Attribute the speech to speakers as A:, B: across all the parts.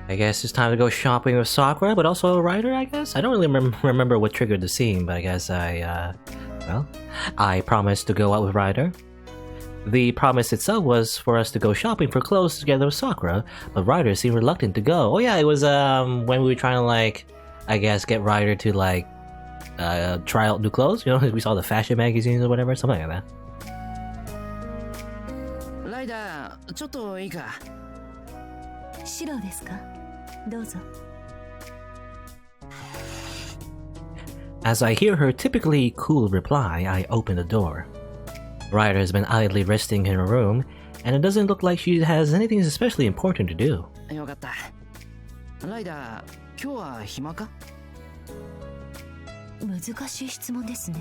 A: I guess it's time to go shopping with Sakura, but also Ryder, I guess? I don't really remember what triggered the scene, but I guess I promised to go out with Ryder. The promise itself was for us to go shopping for clothes together with Sakura, but Ryder seemed reluctant to go. Oh yeah, it was when we were trying to, like, I guess get Ryder to, like, try out new clothes, you know, we saw the fashion magazines or whatever, something like that.
B: Ryder, ちょっといいか?
C: Shirou desu ka? Douzo.
A: As I hear her typically cool reply, I open the door. Ryder has been idly resting in her room, and it doesn't look like she has anything especially important to do.
B: よかった。Ryder, 今日は暇か?
C: 難しい質問ですね。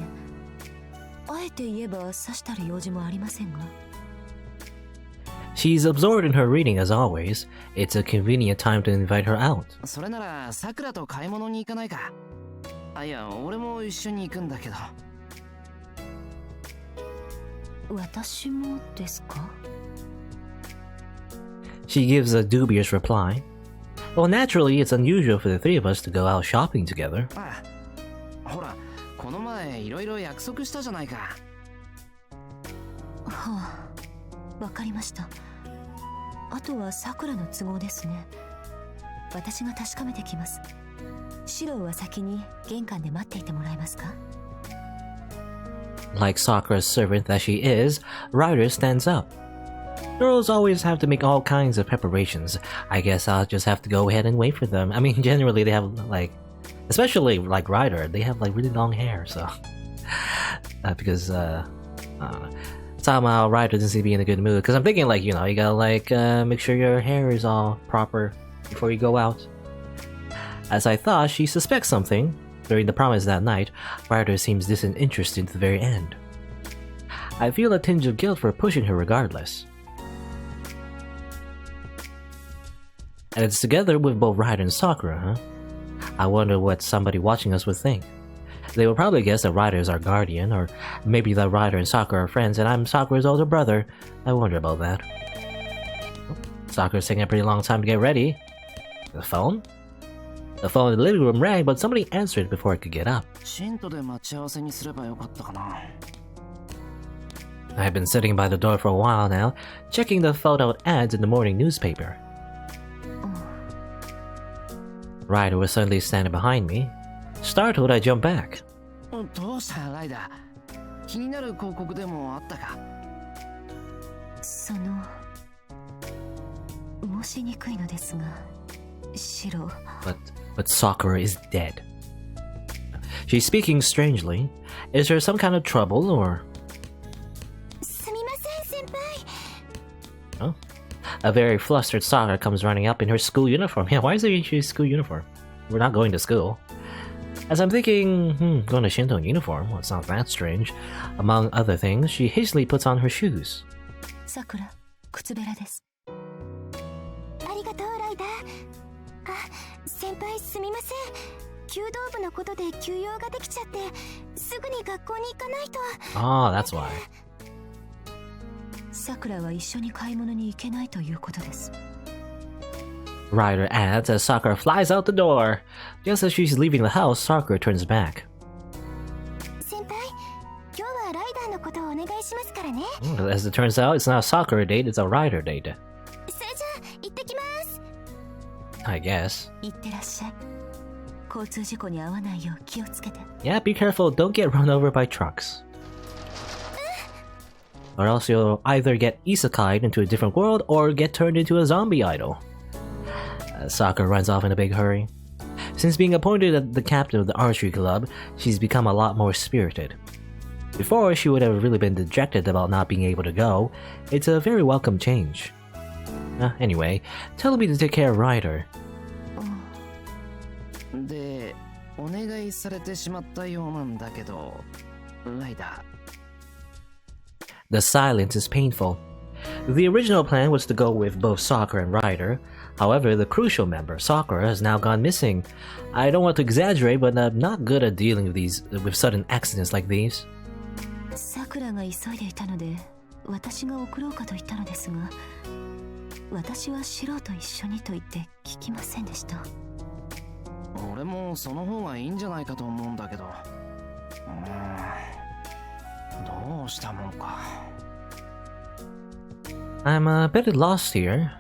C: あえて言えばさしたる用事もありませんが。
A: She's absorbed in her reading as always. It's a convenient time to invite her out.
B: それならさくらと買い物に行かないか? いや、俺も一緒に行くんだけど。
C: 私もですか?
A: She gives a dubious reply. Well, naturally, it's unusual for the three of us to go out shopping together.
B: ああ、ほら、この前いろいろ約束したじゃないか。
C: はあ、わかりました。あとはさくらの都合ですね。私が確かめてきます。シロウは先に玄関で待っていてもらえますか?
A: Like Sakura's servant that she is, Ryder stands up. Girls always have to make all kinds of preparations. I guess I'll just have to go ahead and wait for them. I mean, generally they have, like, especially like Ryder, they have like really long hair, so because somehow Ryder doesn't seem to be in a good mood. Because I'm thinking, like, you know, you gotta like make sure your hair is all proper before you go out. As I thought, she suspects something. During the promise that night, Ryder seems disinterested to the very end. I feel a tinge of guilt for pushing her regardless. And it's together with both Ryder and Sakura, huh? I wonder what somebody watching us would think. They will probably guess that Ryder is our guardian, or maybe that Ryder and Sakura are friends and I'm Sakura's older brother. I wonder about that. Sakura's taking a pretty long time to get ready. The phone? The phone in the living room rang, but somebody answered before I could get up. I've been sitting by the door for a while now, checking the photo ads in the morning newspaper. Ryder was suddenly standing behind me. Startled, I jumped back.
B: どうした、ライダー? 気になる広告でもあったか?
C: 申しにくいのですが、シロ。
A: But Sakura is dead. She's speaking strangely. Is there some kind of trouble, or?
C: すみません、先輩。
A: Oh. A very flustered Sakura comes running up in her school uniform. Yeah, why is it in school uniform? We're not going to school. As I'm thinking, going to Shinto in uniform, well, it's not that strange. Among other things, she hastily puts on her shoes.
C: Sakura, 靴べらです。ありがとう、ライダー。あ、先輩すみません。弓道部のことで休養ができちゃって、すぐに学校に行かないと。
A: Oh, that's why.
C: さくらは一緒に買い物に行けないということです。
A: Ryder adds as Sakura flies out the door. Just as she's leaving the house, Sakura turns back.
C: 先輩、今日はライダーのことをお願いしますからね。
A: As it turns out, it's not a Sakura date, it's a Ryder date.
C: それじゃあ、行ってきます。
A: I guess.
C: 行ってらっしゃい。交通事故に遭わないよう気をつけて。
A: Yeah, be careful, don't get run over by trucks. Or else you'll either get isekai'd into a different world or get turned into a zombie idol. Sakura runs off in a big hurry. Since being appointed the captain of the archery club, she's become a lot more spirited. Before, she would have really been dejected about not being able to go. It's a very welcome change. Anyway, tell me to take care of Ryder.
B: で、お願いされてしまったようなんだけど、ライダー。
A: The silence is painful. The original plan was to go with both Sakura and Ryder. However, the crucial member, Sakura, has now gone missing. I don't want to exaggerate, but I'm not good at dealing with sudden accidents like these.
C: さくらが急いでいたので、私が送ろうかと言ったのですが、私はシロと一緒にと言って聞きませんでした。
B: 俺もその方がいいんじゃないかと思うんだけど。どうしたもんか。
A: I'm a bit lost here.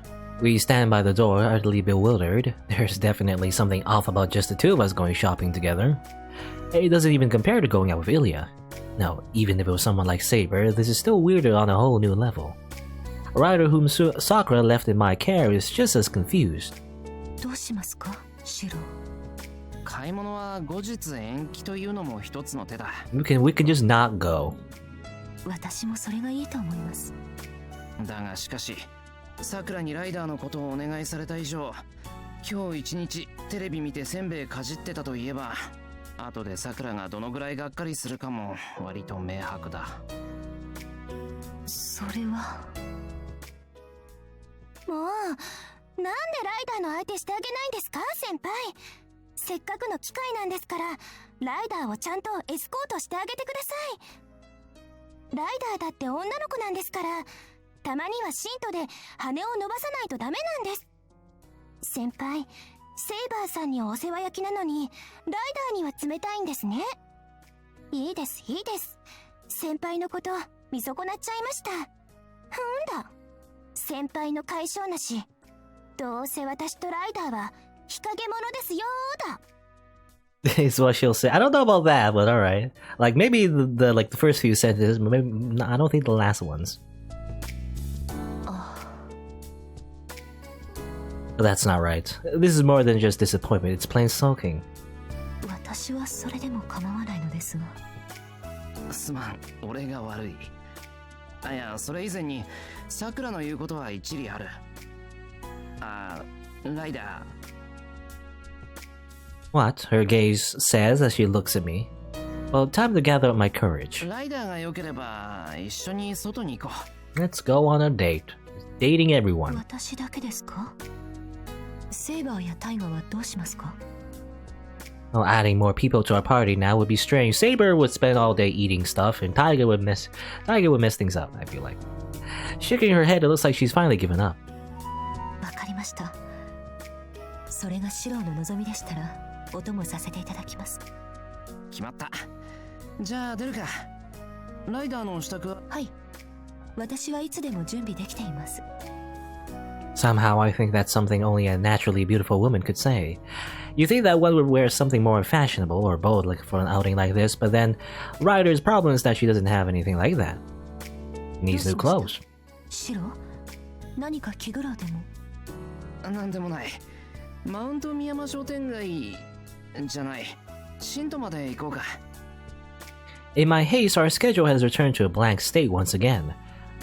A: We stand by the door, utterly bewildered. There's definitely something off about just the two of us going shopping together. It doesn't even compare to going out with Ilya. No, even if it was someone like Saber, this is still weirder on a whole new level. A rider whom Sakura left in my care is just as confused.
C: どうしますか、シロ。
B: 買い物は後日延期というのも一つの手だ。
A: We can just not go.
C: 私もそれがいいと思います。
B: だがしかし、さくらにライダーのことをお願いされた以上、今日一日テレビ見てせんべいかじってたといえば、後でさくらがどのぐらいがっかりするかも割と明白だ。
C: それは。もう、なんでライダーの相手してあげないんですか、先輩。せっかくの機会なんですから、ライダーをちゃんとエスコートしてあげてください。ライダーだって女の子なんですから、たまにはシントで羽を伸ばさないとダメなんです。先輩、セイバーさんにはお世話焼きなのに、ライダーには冷たいんですね。いいです、いいです。先輩のこと見損なっちゃいました。だ。先輩の解消なし。どうせ私とライダーは日陰者ですよだ。
A: Is what she'll say. I don't know about that, but alright. Like maybe the first few sentences, but maybe I don't think the last ones. But that's not right. This is more than just disappointment, it's plain sulking.
C: 私はそれでも構わないのですが。
B: すまん、俺が悪い。いや、それ以前にさくらの言うことは一理ある。ライダー。
A: What? Her gaze says as she looks at me. Well, time to gather up my courage.
B: ライダーが良ければ一緒に外に行こ
A: う。Let's go on a date. Dating everyone.
C: 私だけですか？セイバーやタイガはどうしますか？
A: Well, adding more people to our party now would be strange. Saber would spend all day eating stuff, and Tiger would mess things up, I feel like. Shaking her head, it looks like she's finally given up.
C: わかりました。それがシローの望みでしたら、お供させていただきます。
B: 決まった。じゃあ出るか。ライダーの支度は？
C: はい。私はいつでも準備できています。
A: Somehow I think that's something only a naturally beautiful woman could say. You think that one would wear something more fashionable or bold like for an outing like this, but then Ryder's problem is that she doesn't have anything like that. Needs new clothes.
C: シロ、何か気苦労でも？
B: なんでもない。マウント宮山商店街じゃない。シントまで行こうか。
A: In my haste, our schedule has returned to a blank state once again.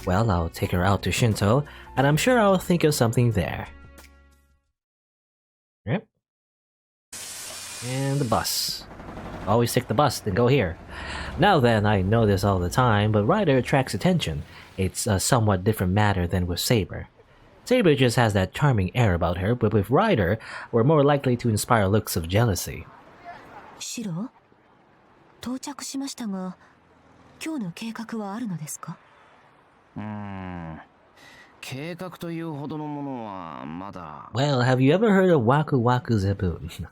A: Well, I'll take her out to Shinto, and I'm sure I'll think of something there. Yep. And the bus. Always take the bus, then go here. Now then, I know this all the time, but Ryder attracts attention. It's a somewhat different matter than with Saber. Saber just has that charming air about her, but with Ryder, we're more likely to inspire looks of jealousy.
C: シロ、到着しましたが、今日の計画はあるのですか？
B: 計画というほどのものはまだ。
A: Well, have you ever heard of Waku Waku Zepun?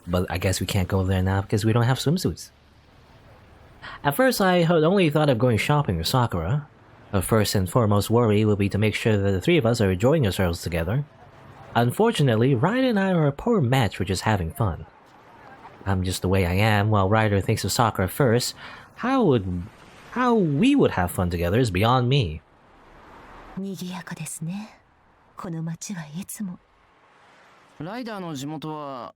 A: But I guess we can't go there now because we don't have swimsuits. At first, I had only thought of going shopping with Sakura. Our first and foremost worry will be to make sure that the three of us are enjoying ourselves together. Unfortunately, Ryder and I are a poor match for just having fun. I'm just the way I am, while Ryder thinks of Sakura first. How we would have fun together is beyond me.
C: 賑やかですね。この街はいつも。
B: ライダーの地元は、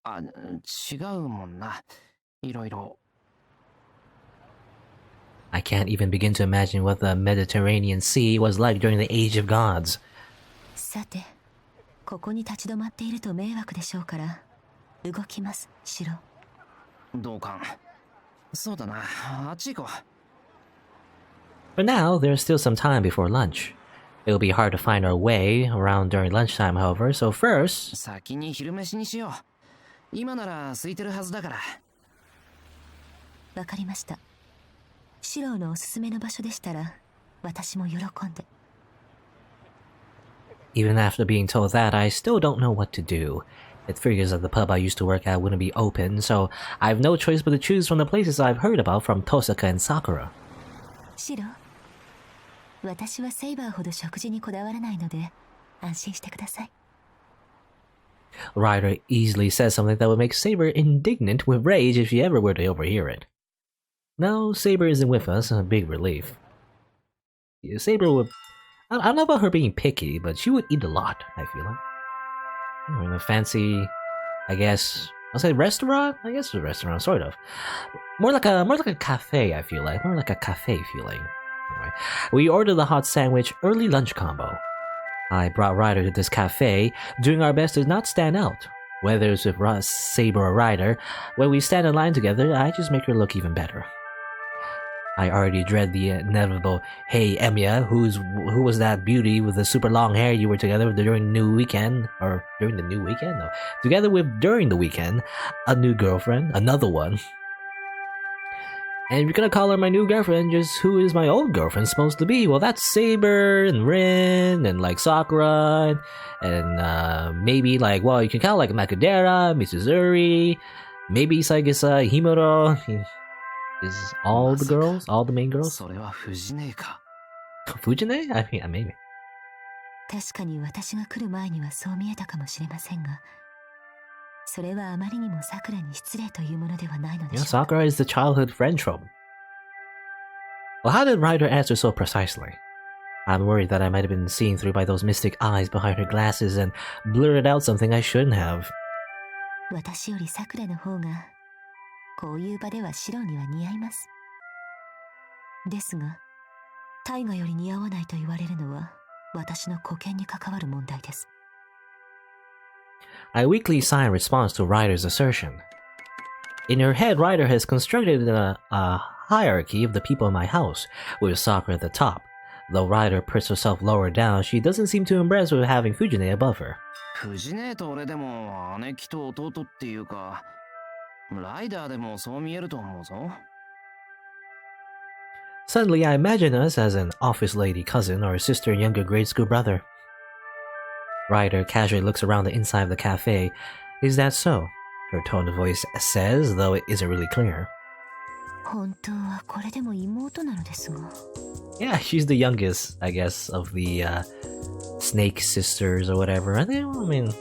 B: 違うもんな。いろいろ。
A: I can't even begin to imagine what the Mediterranean Sea was like during the Age of Gods.
C: さて、ここに立ち止まっていると迷惑でしょうから、動きます、シロ。
B: 同感。そうだな、あっち行こう。
A: For now, there's still some time before lunch. It'll be hard to find our way around during lunchtime, however, so first...
B: 先に昼飯にしよう。今なら空いてるはずだから。
C: わかりました。シロのおすすめの場所でしたら、私も喜んで。
A: Even after being told that, I still don't know what to do. It figures that the pub I used to work at wouldn't be open, so I have no choice but to choose from the places I've heard about from Tohsaka and Sakura.
C: Shiro, 私はセイバーほど食事にこだわらないので安心してください。
A: Ryder easily says something that would make Saber indignant with rage if she ever were to overhear it. No, Saber isn't with us, a big relief. Saber would... I don't know about her being picky, but she would eat a lot, I feel like. In a fancy, I guess... I'll say restaurant? I guess it's a restaurant, sort of. More like a cafe, I feel like. More like a cafe feeling. Anyway, we ordered the hot sandwich early lunch combo. I brought Ryder to this cafe, doing our best to not stand out. Whether it's with Saber or Ryder, when we stand in line together, I just make her look even better. I already dread the inevitable, "Hey Emiya, who was that beauty with the super long hair you were together with during the new weekend?" Or during the new weekend? No. Together with during the weekend, a new girlfriend, another one. And if you're gonna call her my new girlfriend, just who is my old girlfriend supposed to be? Well, that's Saber and Rin and like Sakura and maybe like, well, you can call like Makadera, Mitsuzuri, maybe Saigasa, Himuro. Is all the girls? All the main girls? Fujine? I mean, maybe.
C: 確かに私が来る前にはそう見えたかもしれませんが、それはあまりにも桜に失礼というものではないのでしょうか。
A: Sakura is the childhood friend trope. Well, how did Ryder answer so precisely? I'm worried that I might have been seen through by those mystic eyes behind her glasses and blurted out something I shouldn't have.
C: 私より桜の方がこういう場では白には似合います。ですが、大河より似合わないと言われるのは私の沽券に関わる問題です。
A: I weakly sigh in response to Ryder's assertion. In her head, Ryder has constructed a hierarchy of the people in my house, with Sakura at the top. Though Ryder puts herself lower down, she doesn't seem too impressed with having Fujine above her.
B: 藤と俺でも姉貴と弟っていうか、ライダーでもそう見えると思うぞ。
A: Suddenly, I imagine us as an office lady cousin or a sister and younger grade school brother. Ryder casually looks around the inside of the cafe. Is that so? Her tone of voice says, though it isn't really clear.
C: 本当はこれでも妹なのですが。
A: Yeah, she's the youngest, I guess, of the snake sisters or whatever. I mean,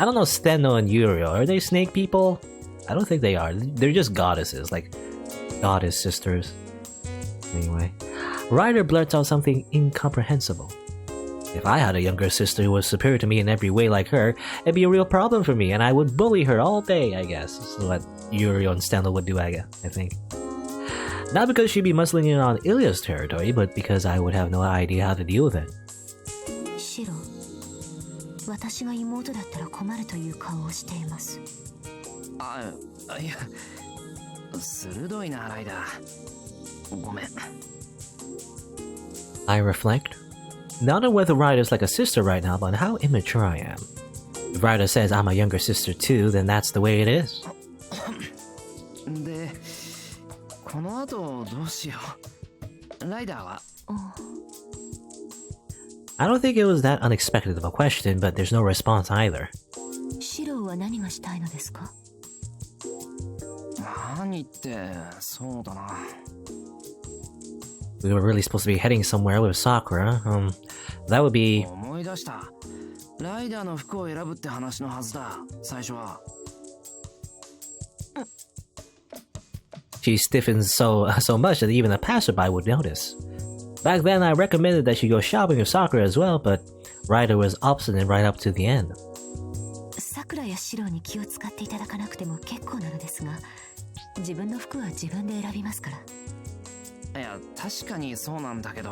A: I don't know Steno and Yurio. Are they snake people? I don't think they are. They're just goddesses, like goddess sisters. Anyway, Ryder blurts out something incomprehensible. If I had a younger sister who was superior to me in every way like her, it'd be a real problem for me, and I would bully her all day, I guess. This is what Yurio and Steno would do, I think. Not because she'd be muscling in on Ilya's territory, but because I would have no idea how to deal with it.
C: シロ、私が妹だったら困るという顔をしています。
B: いや、鋭いな、ライダー。ごめん。
A: I reflect, not on whether Ryder's like a sister right now, but on how immature I am. If Ryder says I'm a younger sister too, then that's the way it is.
B: で、この後どうしよう。ライダーは
A: I don't think it was that unexpected of a question, but there's no response either.
C: シロは何がしたいのですか？
B: 何って、そうだな。
A: We were really supposed to be heading somewhere with Sakura. That would be...
B: 思い出した。ライダーの服を選ぶって話のはずだ、最初は。
A: She stiffens so much that even a passerby would notice. Back then, I recommended that she go shopping with Sakura as well, but Ryder was obstinate right up to the end.
C: 桜やシロに気を使っていただかなくても結構なのですが、自分の服は自分で選びますから。
B: いや、確かにそうなんだけど、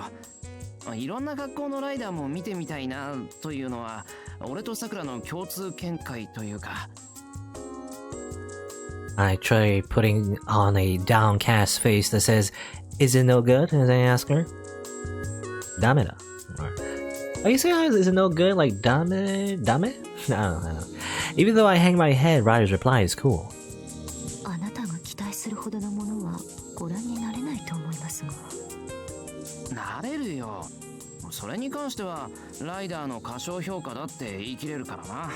B: いろんな学校のライダーも見てみたいなというのは、俺と桜の共通見解というか。
A: I try putting on a downcast face that says, "Is it no good?" as I ask her. ダメだ. Are you saying is it no good? Like ダメ? I don't know. Even though I hang my head, Ryder's reply is cool.
C: あなたが期待するほどのものはご覧になれないと思いますが。
B: なれるよ。それに関してはライダーの過小評価だって言い切れるからな。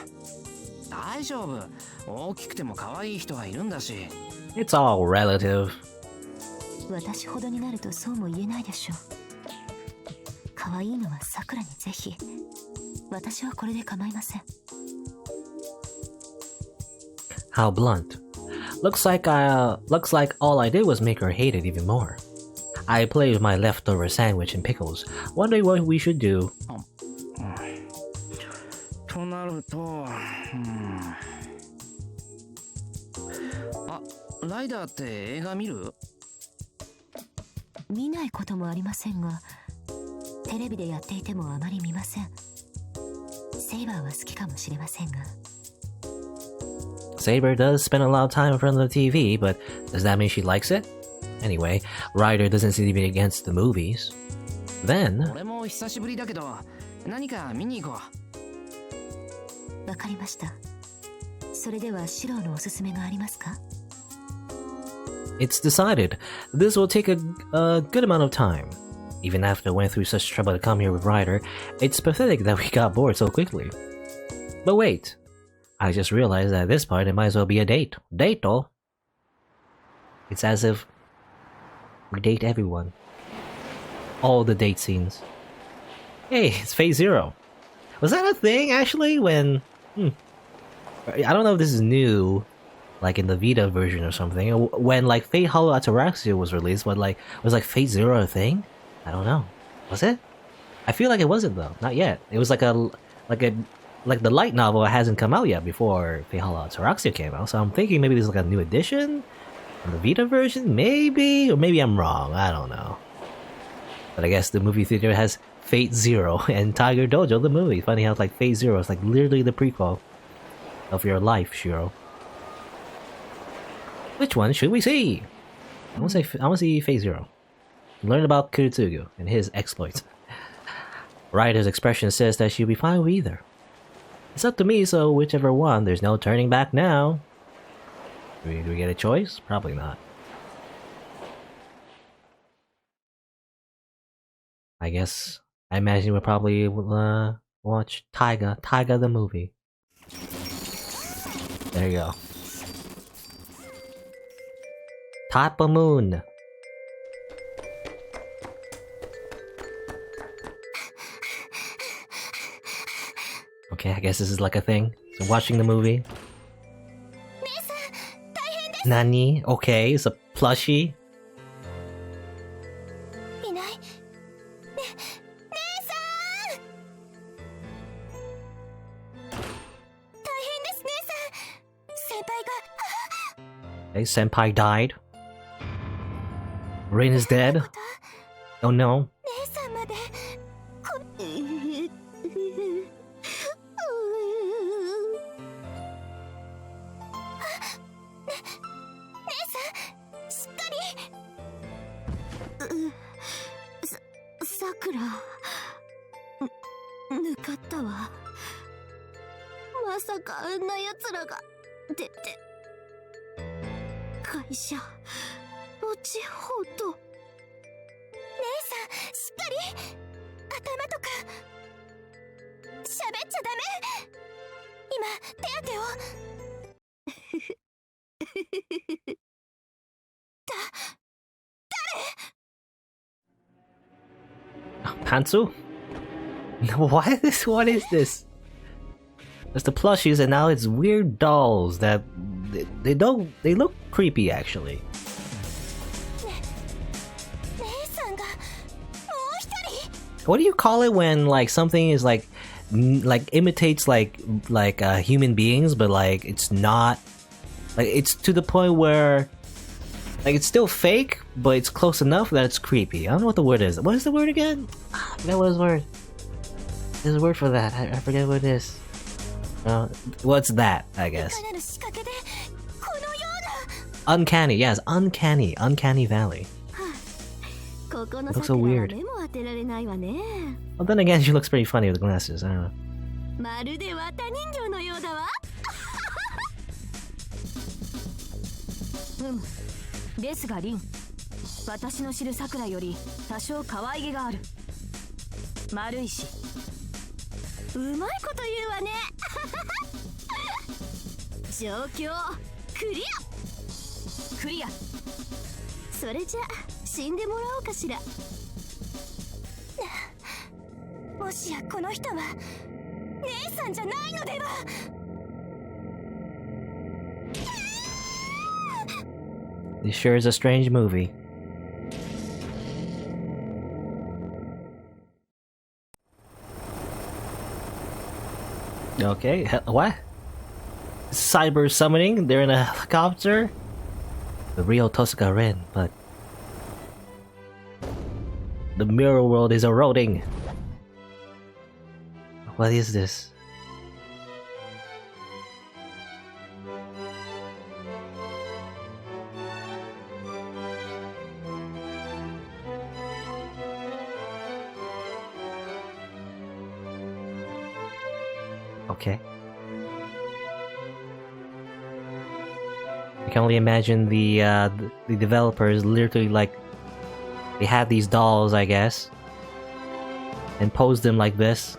B: 大丈夫、大きくても可愛い人はいるんだし。
A: It's all relative.
C: 私ほどになるとそうも言えないでしょう。可愛いのはさくらにぜひ。私はこれで構いません。
A: How blunt. Looks like all I did was make her hate it even more. I played with my leftover sandwich and pickles, wondering what we should do.
B: となると、あ、ライダーって映画見る？
C: 見ないこともありませんが、テレビでやっていてもあまり見ません。セイバーは好きかもしれませんが。
A: Saber does spend a lot of time in front of the TV, but does that mean she likes it? Anyway, Ryder doesn't seem to be against the movies. Then...
B: 俺も久しぶりだけど、何か見に行こ
C: う。わかりました。それではシローのおすすめがありますか？
A: It's decided. This will take a good amount of time. Even after I went through such trouble to come here with Ryder, it's pathetic that we got bored so quickly. But wait, I just realized that at this point it might as well be a date. Date, though. It's as if we date everyone. All the date scenes. Hey, it's Phase Zero. Was that a thing, actually, when... I don't know if this is new, like in the Vita version or something. When, like, Fate Hollow Ataraxia was released, but, like, was, like, Phase Zero a thing? I don't know. Was it? I feel like it wasn't, though. Not yet. It was like the light novel hasn't come out yet before Fate Hollow Ataraxia came out, so I'm thinking maybe there's, like, a new edition? In the Vita version? Maybe? Or maybe I'm wrong. I don't know. But I guess the movie theater has Fate Zero and Tiger Dojo, the movie. Funny how, like, Fate Zero is, like, literally the prequel of your life, Shiro. Which one should we see? I want to see Phase Zero. Learn about Kurutsugu and his exploits. Ryder's expression says that she'll be fine with either. It's up to me, so whichever one, there's no turning back now. Do we get a choice? Probably not. I guess, I imagine we'll probably watch Taiga the movie. There you go. Type of moon. Okay, I guess this is like a thing. So watching the movie. Nani? Okay, it's a plushie. Okay, Senpai died. Rin is dead. Oh no. Pantsu? What is this? It's the plushies and now it's weird dolls that they look creepy actually. What do you call it when like something is like imitates like human beings but like it's not, like it's to the point where like it's still fake but it's close enough that it's creepy. I don't know what the word is. What is the word again? I forgot what is the word. There's a word for that. I forget what it is. What's that, I guess. Uncanny, yes, uncanny valley. It looks so weird. Well, then again, she looks pretty funny with the glasses. I don't know.
C: まるで綿人形のようだわ。ですがリン、私の知る桜より多少可愛げがある。丸いしうまいこと言うわね状況クリアクリアそれじゃ死んでもらおうかしらもしやこの人は姉さんじゃないのでは
A: This sure is a strange movie. Okay, what? Cyber summoning? They're in a helicopter? The real Tohsaka Rin, but the mirror world is eroding. What is this? Okay. I can only imagine the developers literally like they had these dolls, I guess, and posed them like this.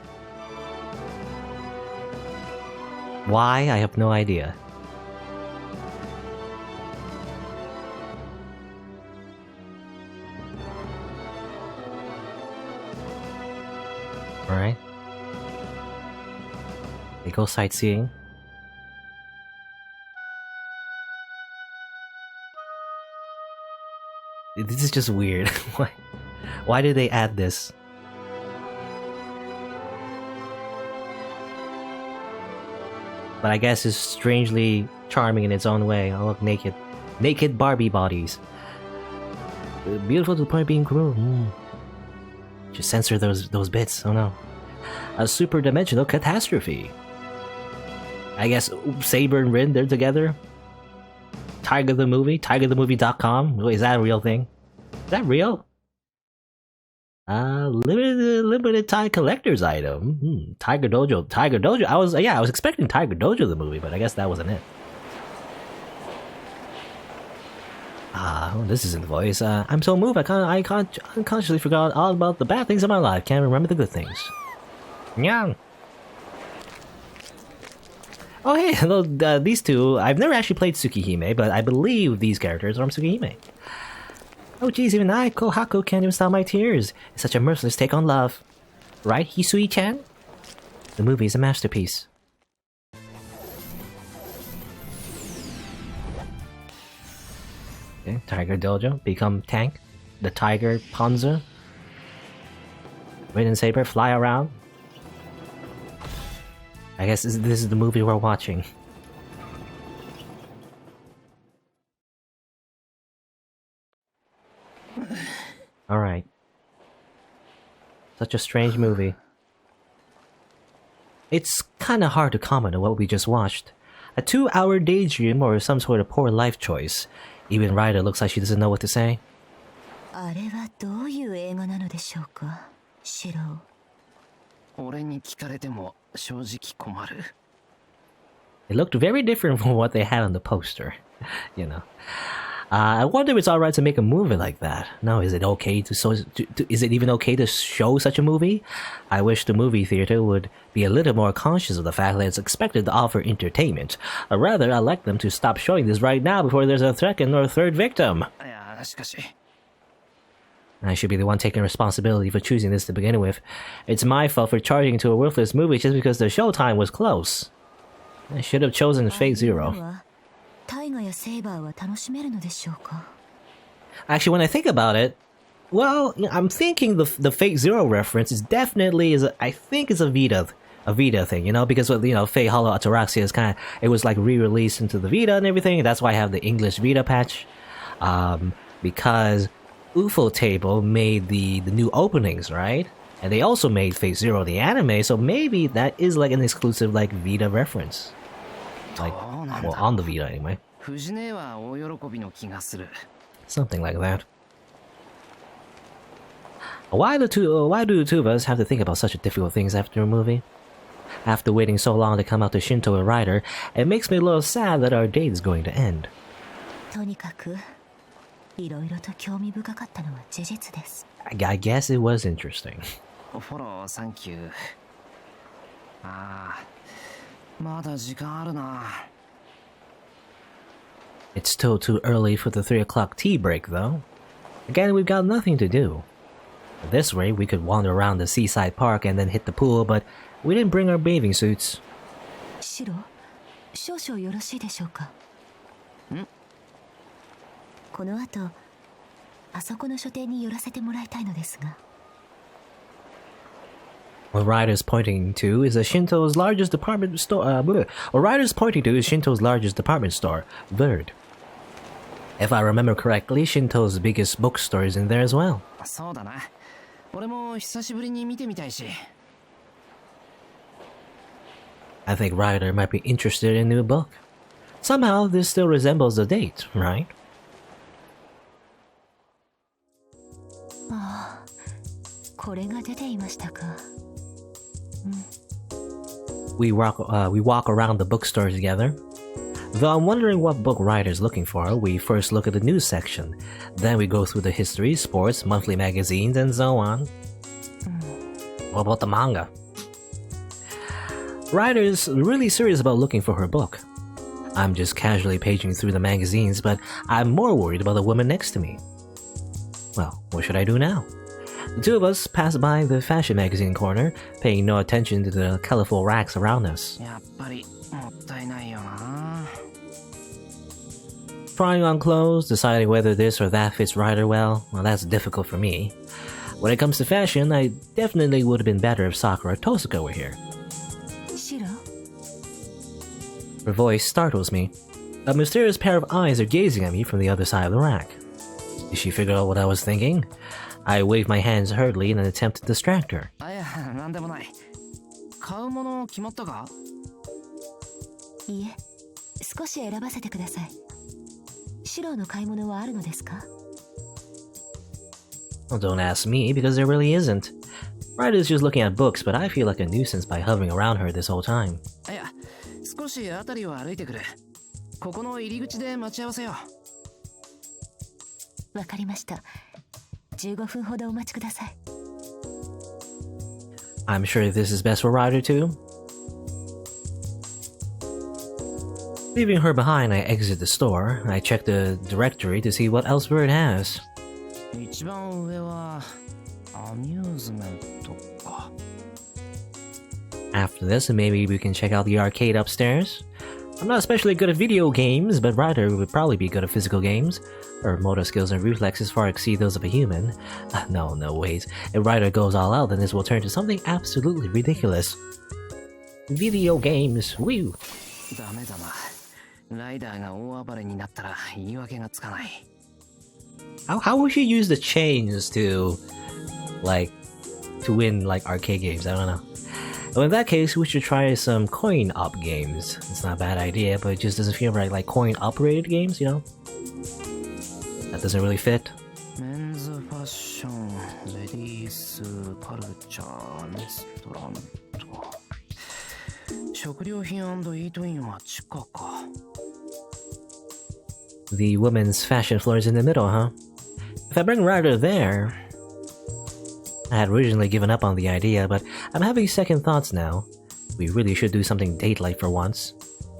A: Why? I have no idea. Alright. They go sightseeing. This is just weird. Why did they add this? But I guess it's strangely charming in its own way. Oh, look, naked. Naked Barbie bodies. Beautiful to the point of being cruel. Just censor those bits. Oh no. A super dimensional catastrophe. I guess Saber and Rin, they're together. Tiger the Movie? TigerTheMovie.com? Is that a real thing? Is that real? Limited time collector's item. Tiger Dojo. Tiger Dojo. I was expecting Tiger Dojo the movie, but I guess that wasn't it. This isn't the voice. I'm so moved. I unconsciously forgot all about the bad things in my life. Can't remember the good things. Yeah. Oh hey, hello. These two. I've never actually played Tsukihime, but I believe these characters are from Tsukihime. Oh geez, even I, Kohaku, can't even stop my tears. It's such a merciless take on love. Right, Hisui-chan? The movie is a masterpiece. Okay, Tiger Dojo, become tank. The Tiger Panzer. Rin and Saber fly around. I guess this is the movie we're watching. Alright. Such a strange movie. It's kinda hard to comment on what we just watched. A 2-hour daydream or some sort of poor life choice. Even Ryder looks like she doesn't know what to say.
C: あれはどういう映画なのでしょうか、シロウ。
B: 俺に聞かれても正直困る。
A: It looked very different from what they had on the poster, you know. I wonder if it's alright to make a movie like that. No, is it okay is it even okay to show such a movie? I wish the movie theater would be a little more conscious of the fact that it's expected to offer entertainment. Or rather, I'd like them to stop showing this right now before there's a second or third victim.
B: いや、しかし。
A: I should be the one taking responsibility for choosing this to begin with. It's my fault for charging to a worthless movie just because the showtime was close. I should have chosen Fate Zero. Actually, when I think about it, well, I'm thinking the Fate Zero reference is definitely I think it's a Vita thing, you know, because Fate Hollow Ataraxia is it was like re-released into the Vita and everything. That's why I have the English Vita patch, because UFO Table made the new openings, right? And they also made Fate Zero the anime, so maybe that is like an exclusive like Vita reference. Like, well, on the Vita anyway. Something like that. Why do the two of us have to think about such difficult things after a movie? After waiting so long to come out to Shinto and Rider, it makes me a little sad that our date is going to end. I guess it was interesting.
B: フォローサンキュー。ああ、まだ時間あるな。
A: It's still too early for the 3 o'clock tea break, though. Again, we've got nothing to do. This way, we could wander around the seaside park and then hit the pool, but we didn't bring our bathing suits.
C: シロ、少々よろしいでしょうか。
B: ん？
C: この後、あそこの書店に寄らせてもらいたいのですが。
A: What Ryder's pointing to is Shinto's largest department store. What Ryder's pointing to is Shinto's largest department store, Bird. If I remember correctly, Shinto's biggest bookstore is in there as well.
B: そうだな。俺も久しぶりに見てみたいし。
A: I think Ryder might be interested in a new book. Somehow, this still resembles the date, right?
C: ああ、これが出ていましたか。
A: We walk around the bookstore together. Though I'm wondering what book Ryder's looking for, we first look at the news section. Then we go through the history, sports, monthly magazines, and so on. What about the manga? Ryder's really serious about looking for her book. I'm just casually paging through the magazines, but I'm more worried about the woman next to me. Well, what should I do now? The two of us pass by the fashion magazine corner, paying no attention to the colorful racks around us.
B: やっぱりもったいないよな。
A: Trying on clothes, deciding whether this or that fits Ryder well, that's difficult for me. When it comes to fashion, I definitely would have been better if Sakura or Tohsaka were here.
C: シロ、
A: Her voice startles me. A mysterious pair of eyes are gazing at me from the other side of the rack. Did she figure out what I was thinking? I wave my hands hurriedly in an attempt to distract her.
B: あ、いや、なんでもない。買うもの決まったか？
C: いえ、少し選ばせてください。シロの買い物はあるのですか？
A: Well, don't ask me, because there really isn't. Ryder's just looking at books, but I feel like a nuisance by hovering around her this whole time.
B: いや、少し辺りを歩いてくる。ここの入り口で待ち合わせよ
C: わかりました。15分ほどお待ちください。
A: I'm sure this is best for Ryder too. Leaving her behind, I exit the store. I check the directory to see what else Bird has.
B: 一番上はアミューズメントか。
A: After this, maybe we can check out the arcade upstairs. I'm not especially good at video games, but Ryder would probably be good at physical games. Her motor skills and reflexes far exceed those of a human. No ways. If Ryder goes all out, then this will turn to something absolutely ridiculous. Video games, woo!
B: ダメだな。ライダーが大暴れになったら言い訳がつかない。
A: How would she use the chains to win like arcade games? I don't know. Well, in that case, we should try some coin-op games. It's not a bad idea, but it just doesn't feel right, like coin-operated games, you know? That doesn't really fit.
B: メンズファッション、レディース、カルチャー、レストランと。食料品&イートインは地下か。
A: The women's fashion floor is in the middle, huh? If I bring Ryder there... I had originally given up on the idea, but I'm having second thoughts now. We really should do something date-like for once.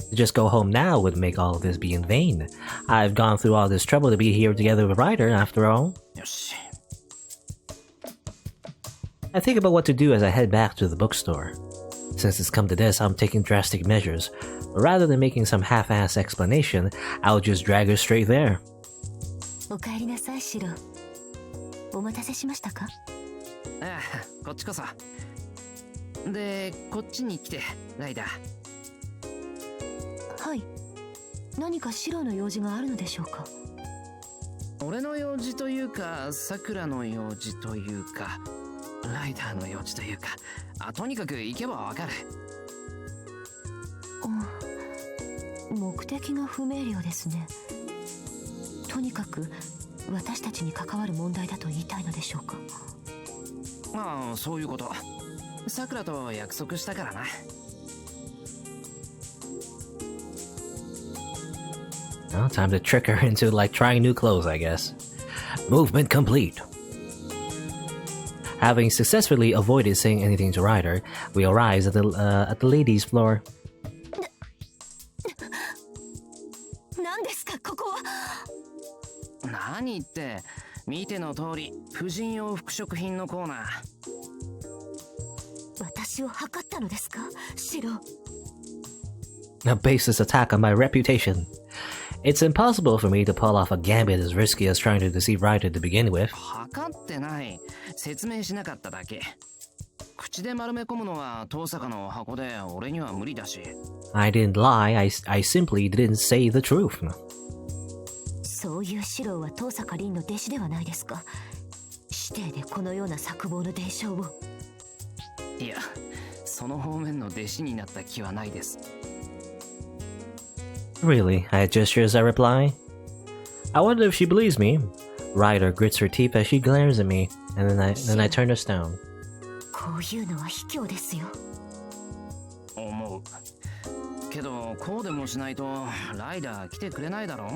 A: To just go home now would make all of this be in vain. I've gone through all this trouble to be here together with Ryder, after all.
B: よし。
A: I think about what to do as I head back to the bookstore. Since it's come to this, I'm taking drastic measures. But rather than making some half-ass explanation, I'll just drag her straight there.
C: おかえりなさい、シロ。お待たせしましたか？
B: ああ、こっちこそ。で、こっちに来て、ライダー。
C: はい。何かシロの用事があるのでしょうか？
B: 俺の用事というか、さくらの用事というか、ライダーの用事というか、とにかく行けばわかる。
C: 目的が不明瞭ですね。とにかく私たちに関わる問題だと言いたいのでしょうか？
B: ああ、そういうこと。さくらと約束したからな。
A: Well, time to trick her into, trying new clothes, I guess. Movement complete. Having successfully avoided saying anything to Ryder, we arrive at the ladies' floor.
C: 何ですかここは。
B: 何って見ての通り婦人用服飾品のコーナー。
C: 私を測ったのですか、シロ。
A: A baseless attack on my reputation. It's impossible for me to pull off a gambit as risky as trying to deceive Ryder to begin with.
B: 測ってない。説明しなかっただけ。口で丸め込むのは遠坂の箱で俺には無理だし。
A: I didn't lie, I simply didn't say the truth.
C: そういうシロは遠坂凛の弟子ではないですか。師弟でこのような策謀の伝承を。
B: いや、その方面の弟子になった気はないです。
A: Really? I gesture as I reply. I wonder if she believes me. Ryder grits her teeth as she glares at me, and then I turn us down.
C: こういうのは卑怯ですよ。
B: 思う。けどこうでもしないとライダー来てくれないだろう。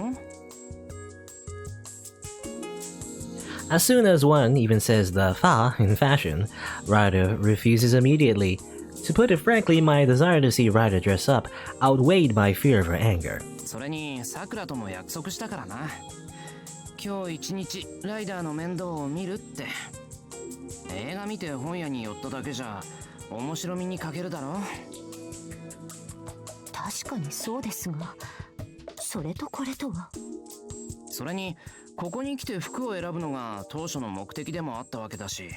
A: As soon as one even says the fa in fashion, Ryder refuses immediately. To put it frankly, my desire to see Ryder dress up outweighed my fear of her anger.
B: それにさくらとも約束したからな。今日一日ライダーの面倒を見るって。映画見て本屋に寄っただけじゃ面白みに欠けるだろ。
C: 確かにそうですが、それとこれとは。
B: それにここに来て服を選ぶのが当初の目的でもあったわけだし。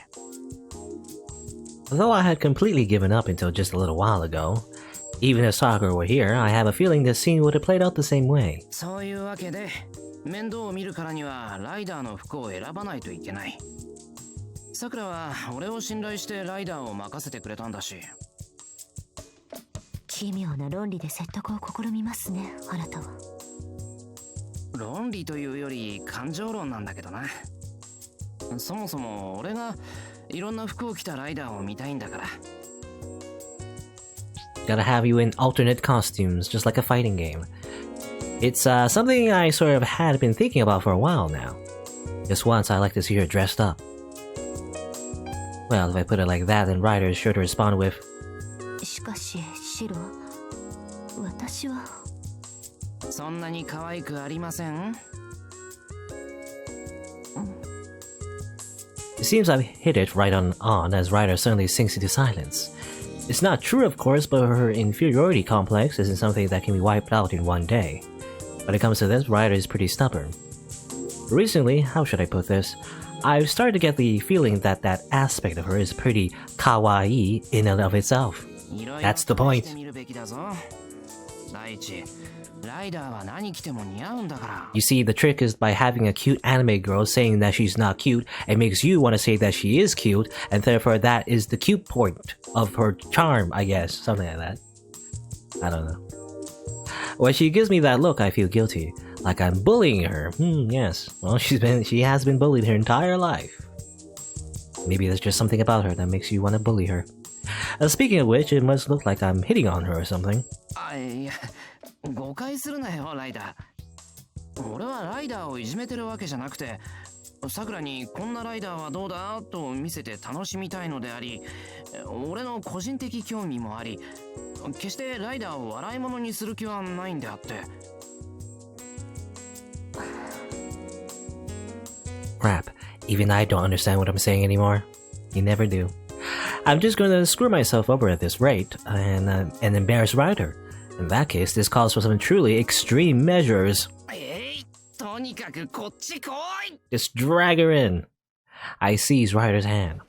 A: Though I had completely given up until just a little while ago, even if Sakura were here, I have a feeling this scene would have played out the same way.
B: そういうわけで面倒を見るからにはライダーの服を選ばないといけない。さくらは俺を信頼してライダーを任せてくれたんだし。
C: 奇妙な論理で説得を試みますね、あなたは。
B: 論理というより感情論なんだけどな。そもそも俺がいろんな服を着たライダーを見たいんだから。
A: Gotta have you in alternate costumes, just like a fighting game. It's something I sort of had been thinking about for a while now. Just once I like to see her dressed up. Well, if I put it like that, then Ryder is sure to respond with,
C: しかし、シロ、私は。
B: そんなに可愛くありません？
A: It seems I've hit it right on as Ryder suddenly sinks into silence. It's not true, of course, but her inferiority complex isn't something that can be wiped out in one day. When it comes to this, Ryder is pretty stubborn. Recently, how should I put this? I've started to get the feeling that that aspect of her is pretty kawaii in and of itself. That's the point. You see, the trick is by having a cute anime girl saying that she's not cute, it makes you want to say that she is cute, and therefore that is the cute point of her charm, I guess. Something like that. I don't know. When she gives me that look, I feel guilty. Like I'm bullying her. Yes. Well, she has been bullied her entire life. Maybe there's just something about her that makes you want to bully her. Speaking of which, it must look like I'm hitting on her or something.
B: 誤解するなよ、ライダー。俺はライダーをいじめてるわけじゃなくて、さくらにこんなライダーはどうだと見せて楽しみたいのであり、俺の個人的興味もあり、決してライダーを笑い物にする気はないんであって。
A: Crap, even I don't understand what I'm saying anymore. You never do. I'm just gonna screw myself over at this rate and embarrass Ryder. In that case, this calls for some truly extreme measures. Just drag her in. I seize Ryder's hand.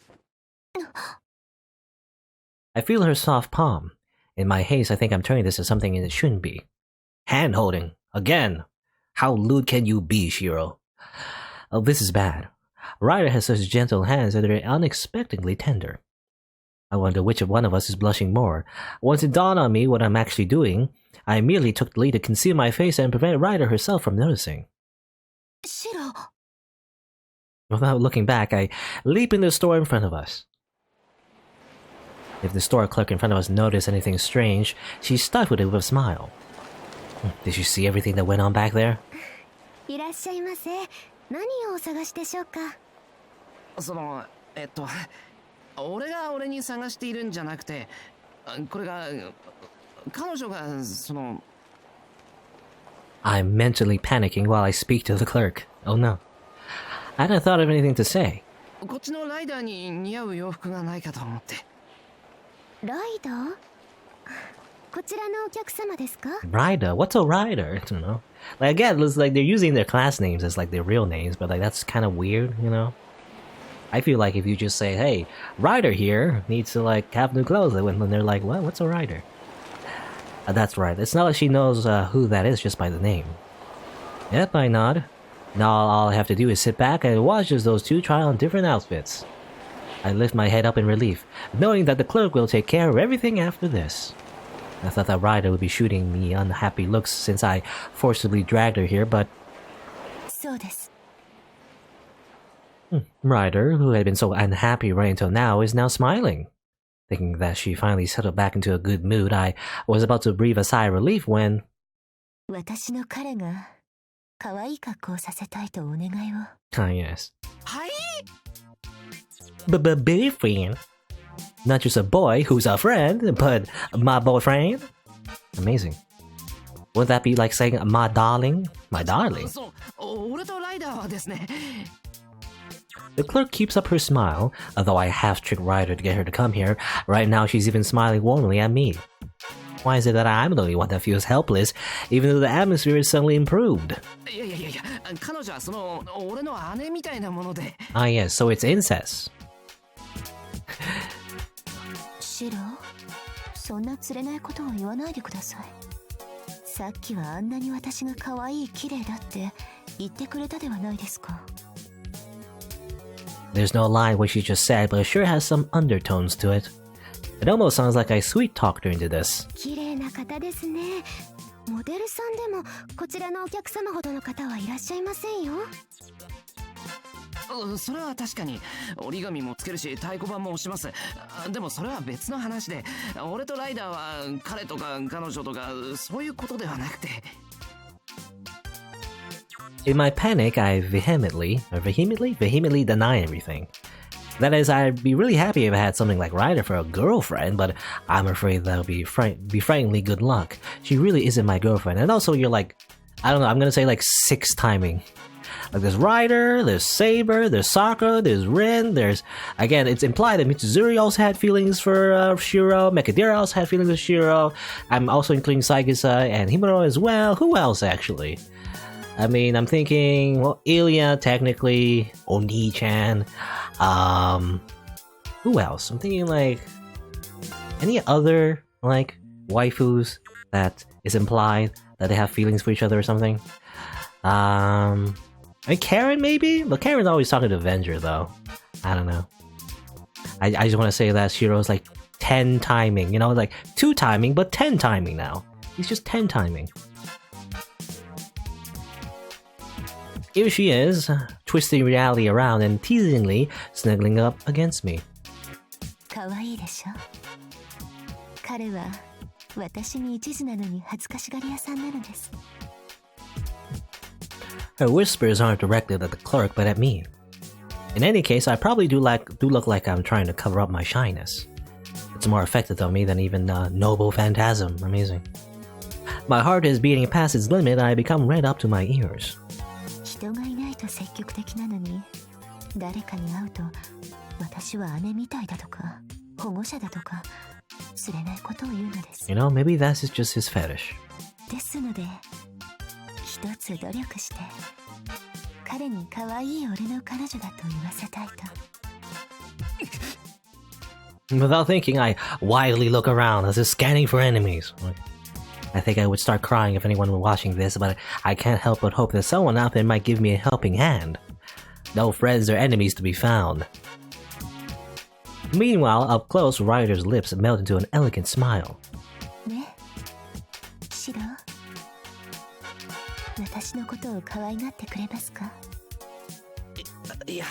A: I feel her soft palm. In my haste, I think I'm turning this to something it shouldn't be. Hand-holding. Again. How lewd can you be, Shirou? Oh, this is bad. Ryder has such gentle hands that they're unexpectedly tender. I wonder which of one of us is blushing more. Once it dawned on me what I'm actually doing, I immediately took the lead to conceal my face and prevent Ryder herself from noticing.
C: Shirou.
A: Without looking back, I leap into the store in front of us. If the store clerk in front of us noticed anything strange, she stifled it with a smile. Did you see everything that went on back there?
C: いらっしゃいませ。何をお探しでしょうか。
B: 俺が俺に探しているんじゃなくて、これが彼女がその。
A: I'm mentally panicking while I speak to the clerk. Oh no. I hadn't thought of anything to say.
B: こっちのライダーに似合う洋服がないかと思って。
C: ライダー？こちらのお客様ですか？
A: Rider? What's a rider? I don't know. Like again, it's like they're using their class names as like their real names, but like that's kind of weird, you know? I feel like if you just say, hey, rider here needs to like have new clothes, when they're like, what? What's a rider? That's right. It's not like she knows who that is just by the name. Yep, I nod. Now all I have to do is sit back and watch as those two try on different outfits. I lift my head up in relief, knowing that the clerk will take care of everything after this. I thought that Ryder would be shooting me unhappy looks since I forcibly dragged her here, but...
C: そうです。
A: Ryder, who had been so unhappy right until now, is now smiling. Thinking that she finally settled back into a good mood, I was about to breathe a sigh of relief when...
C: 私の彼が可愛い格好をさせたいとお願いを。
A: Ah, yes.
B: はい。
A: Boyfriend? Not just a boy who's a friend, but my boyfriend? Amazing. Would that be like saying my darling? My darling?
B: そう、俺とライダーはですね。
A: The clerk keeps up her smile, although I half-tricked Ryder to get her to come here. Right now she's even smiling warmly at me. Why is it that I'm the only one that feels helpless, even though the atmosphere is suddenly improved?
B: いやいやいやいや、彼女はその俺の姉みたいなもので。
A: Ah yes, so it's incest.
C: シロ、そんな釣れないことを言わないでください。さっきはあんなに私が可愛い綺麗だって言ってくれたではないですか。
A: There's no line what she just said, but it sure has some undertones to it. It almost sounds like I sweet-talked her into this.
C: 綺麗な方ですね。モデルさんでもこちらのお客様ほどの方はいらっしゃいませんよ。
B: それは確かに折り紙もつけるし太鼓判も押します。でもそれは別の話で、俺とライダーは彼とか彼女とかそういうことではなくて。
A: In my panic, I vehemently deny everything. That is, I'd be really happy if I had something like Ryder for a girlfriend, but I'm afraid that'll be frighteningly good luck. She really isn't my girlfriend. And also, you're like, I don't know, I'm gonna say like 6 timing. Like there's Ryder, there's Saber, there's Sakura, there's Rin, there's... Again, it's implied that Mitsuzuri also had feelings for Shirou, Mechadera also had feelings for Shirou. I'm also including Saigasa and Himuro as well. Who else, actually? I mean, I'm thinking, well, Ilya, technically, Oni-chan, who else? I'm thinking, like, any other, like, waifus that is implied that they have feelings for each other or something? I mean, Karen, maybe? But Karen's always talking to Avenger, though. I don't know. I just want to say that Shiro's, like, 10 timing, you know, like, 2 timing, but 10 timing now. He's just 10 timing. Here she is, twisting reality around and teasingly snuggling up against me.
C: 可愛いでしょ。彼は私に一途なのに恥ずかしがり屋さんなのです。
A: Her whispers aren't directed at the clerk, but at me. In any case, I probably do look like I'm trying to cover up my shyness. It's more effective on me than even Noble Phantasm. Amazing. My heart is beating past its limit, and I become red up to my ears.
C: 人がいないと積極的なのに、誰かに会うと私は姉みたいだとか保護者だとか釣れないことを言うのです。
A: You know, maybe that's just his fetish.
C: ですので、一つ努力して彼に可愛い俺の彼女だと言わせたいと。
A: Without thinking, I wildly look around as if scanning for enemies. I think I would start crying if anyone were watching this, but I can't help but hope that someone out there might give me a helping hand. No friends or enemies to be found. Meanwhile, up close, Ryder's lips melt into an elegant smile.
C: ね、シロ、私のことを可愛がってくれますか？
B: いや、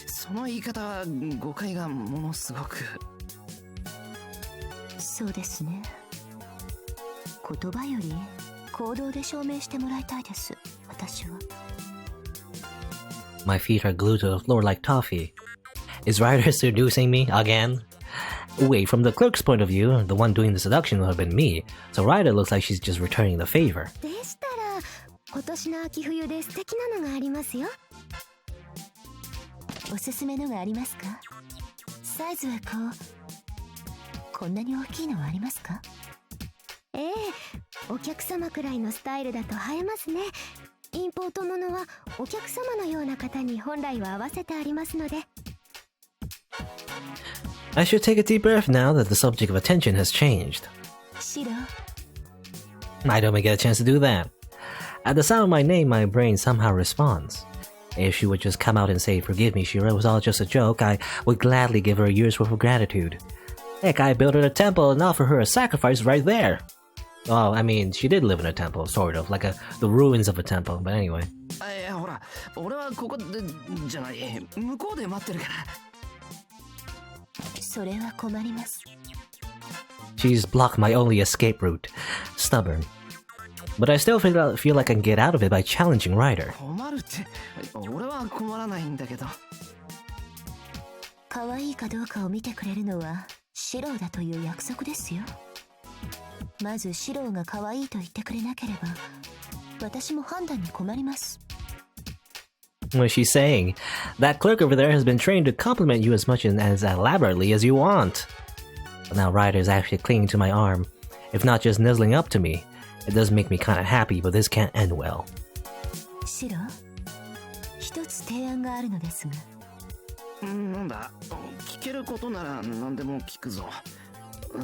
B: その言い方は誤解がものすごく。
C: そうですね。言葉より行動で証明してもらいたいです、私は。
A: My feet are glued to the floor like toffee. Is Ryder seducing me again? Wait, from the clerk's point of view, the one doing the seduction would have been me, so Ryder looks like she's just returning the favor.
C: でしたら今年の秋冬で素敵なのがありますよ。おすすめのがありますか？サイズはこんなに大きいのはありますか？ええ、お客様くらいのスタイルだと映えますね。インポートものはお客様のような方に本来は合わせてありますので。
A: I should take a deep breath now that the subject of attention has changed.
C: シロ。
A: I don't get a chance to do that. At the sound of my name, my brain somehow responds. If she would just come out and say, "Forgive me, Shiro, it was all just a joke," I would gladly give her a year's worth of gratitude. Heck, I built her a temple and offered her a sacrifice right there. Well, I mean, she did live in a temple, sort of, like the ruins of a temple, but anyway.
B: ほら、俺はここでじゃない、向こうで待ってるから。
C: それは困ります。
A: She's blocked my only escape route. Stubborn. But I still feel like I can get out of it by challenging Ryder.
B: 困るって、俺は困らないんだけど。
C: 可愛いかどうかを見てくれるのはシロウだという約束ですよ。まずシロウが可愛いと言ってくれなければ、私も判断に困ります。
A: What is she saying? That clerk over there has been trained to compliment you as much and as elaborately as you want. But now Ryder is actually clinging to my arm, if not just nuzzling up to me. It does make me kind of happy, but this can't end well.
C: シロウ、一つ提案があるのですが。
B: なんだ、聞けることなら何でも聞くぞ。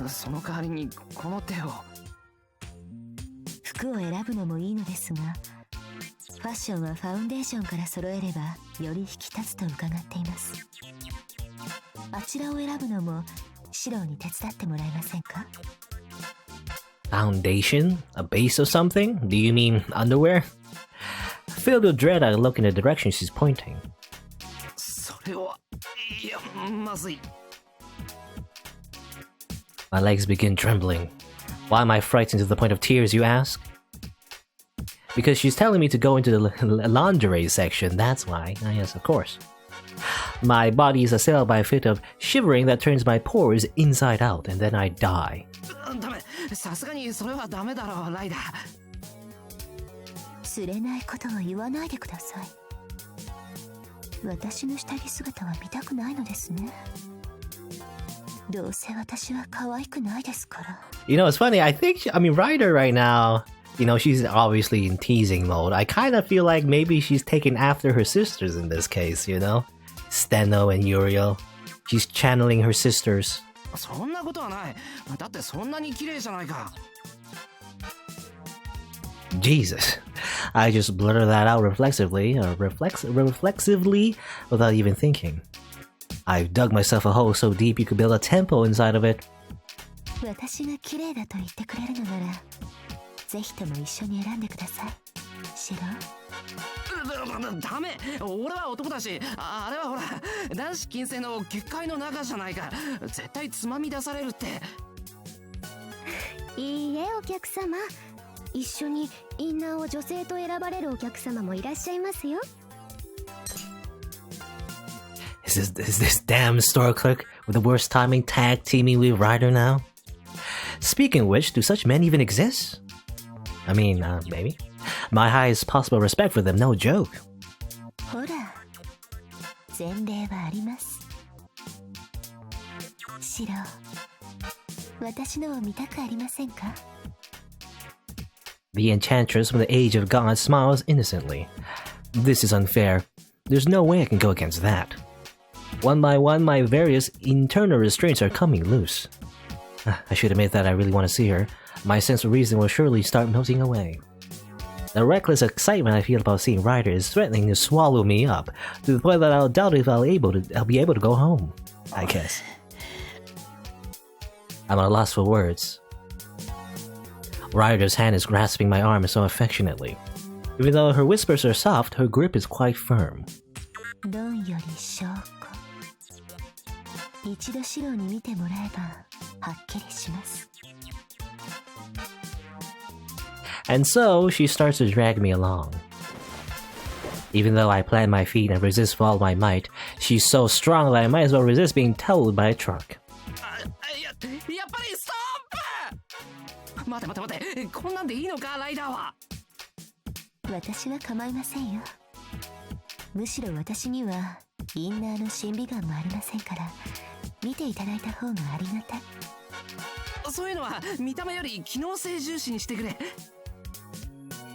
B: その代わりにこの手を。
C: 服を選ぶのもいいのですが、ファッションはファウンデーションから揃えればより引き立つと伺っています。あちらを選ぶのもシロウに手伝ってもらえませんか？
A: Foundation? A base of something? Do you mean underwear? Filled with dread, I look in the direction she's pointing.
B: それは、いや、まずい。
A: My legs begin trembling. Why am I frightened to the point of tears, you ask? Because she's telling me to go into the lingerie section, that's why. Ah, yes, of course. My body is assailed by a fit of shivering that turns my pores inside out, and then I die.
B: ダメ、さすがにそれはダメだろう、ライダー。
C: 釣れないことは言わないでください。私の下着姿は見たくないのですね。どうせ私は可愛くないですから。
A: You know, it's funny. I mean, Ryder right now, you know, she's obviously in teasing mode. I kind of feel like maybe she's taking after her sisters in this case, you know? Steno and Uriel. She's channeling her sisters.
B: そんなことはない。だってそんなに綺麗じゃないか。
A: Jesus. I just blurted that out reflexively without even thinking. I've dug myself a hole so deep you could build a temple inside of it.
C: 私が綺麗だと言ってくれるのなら、ぜひとも一緒に選んでください。シロウ。
B: ダメ、俺は男だし、あれはほら、男子禁制の結界の中じゃないか。絶対つまみ出されるって。
C: いいえ、お客様。一緒にインナーを女性と選ばれるお客様もいらっしゃいますよ。
A: Is this damn store clerk with the worst timing tag teaming with Ryder now? Speaking of which, do such men even exist? I mean, maybe. My highest possible respect for them, no joke.
C: ほら、前例はあります。シロウ、私のを見たくありませんか？
A: The enchantress from the age of God smiles innocently. This is unfair. There's no way I can go against that. One by one, my various internal restraints are coming loose. I should admit that I really want to see her. My sense of reason will surely start melting away. The reckless excitement I feel about seeing Ryder is threatening to swallow me up, to the point that I'll doubt if I'll be able to go home, I guess. I'm at a loss for words. Ryder's hand is grasping my arm so affectionately. Even though her whispers are soft, her grip is quite firm.
C: 論より証拠。一度シロウに見てもらえばはっきりします。
A: And so she starts to drag me along. Even though I plant my feet and resist with all my might, she's so strong that I might as well resist being towed by a truck.
B: やっぱりストップ。待て待て待て、こんなんでいいのかライダーは。
C: 私は構いませんよ。むしろ私にはインナーの審美眼もありませんから、見ていただいた方がありがたい。
B: そういうのは見た目より機能性重視にしてくれ。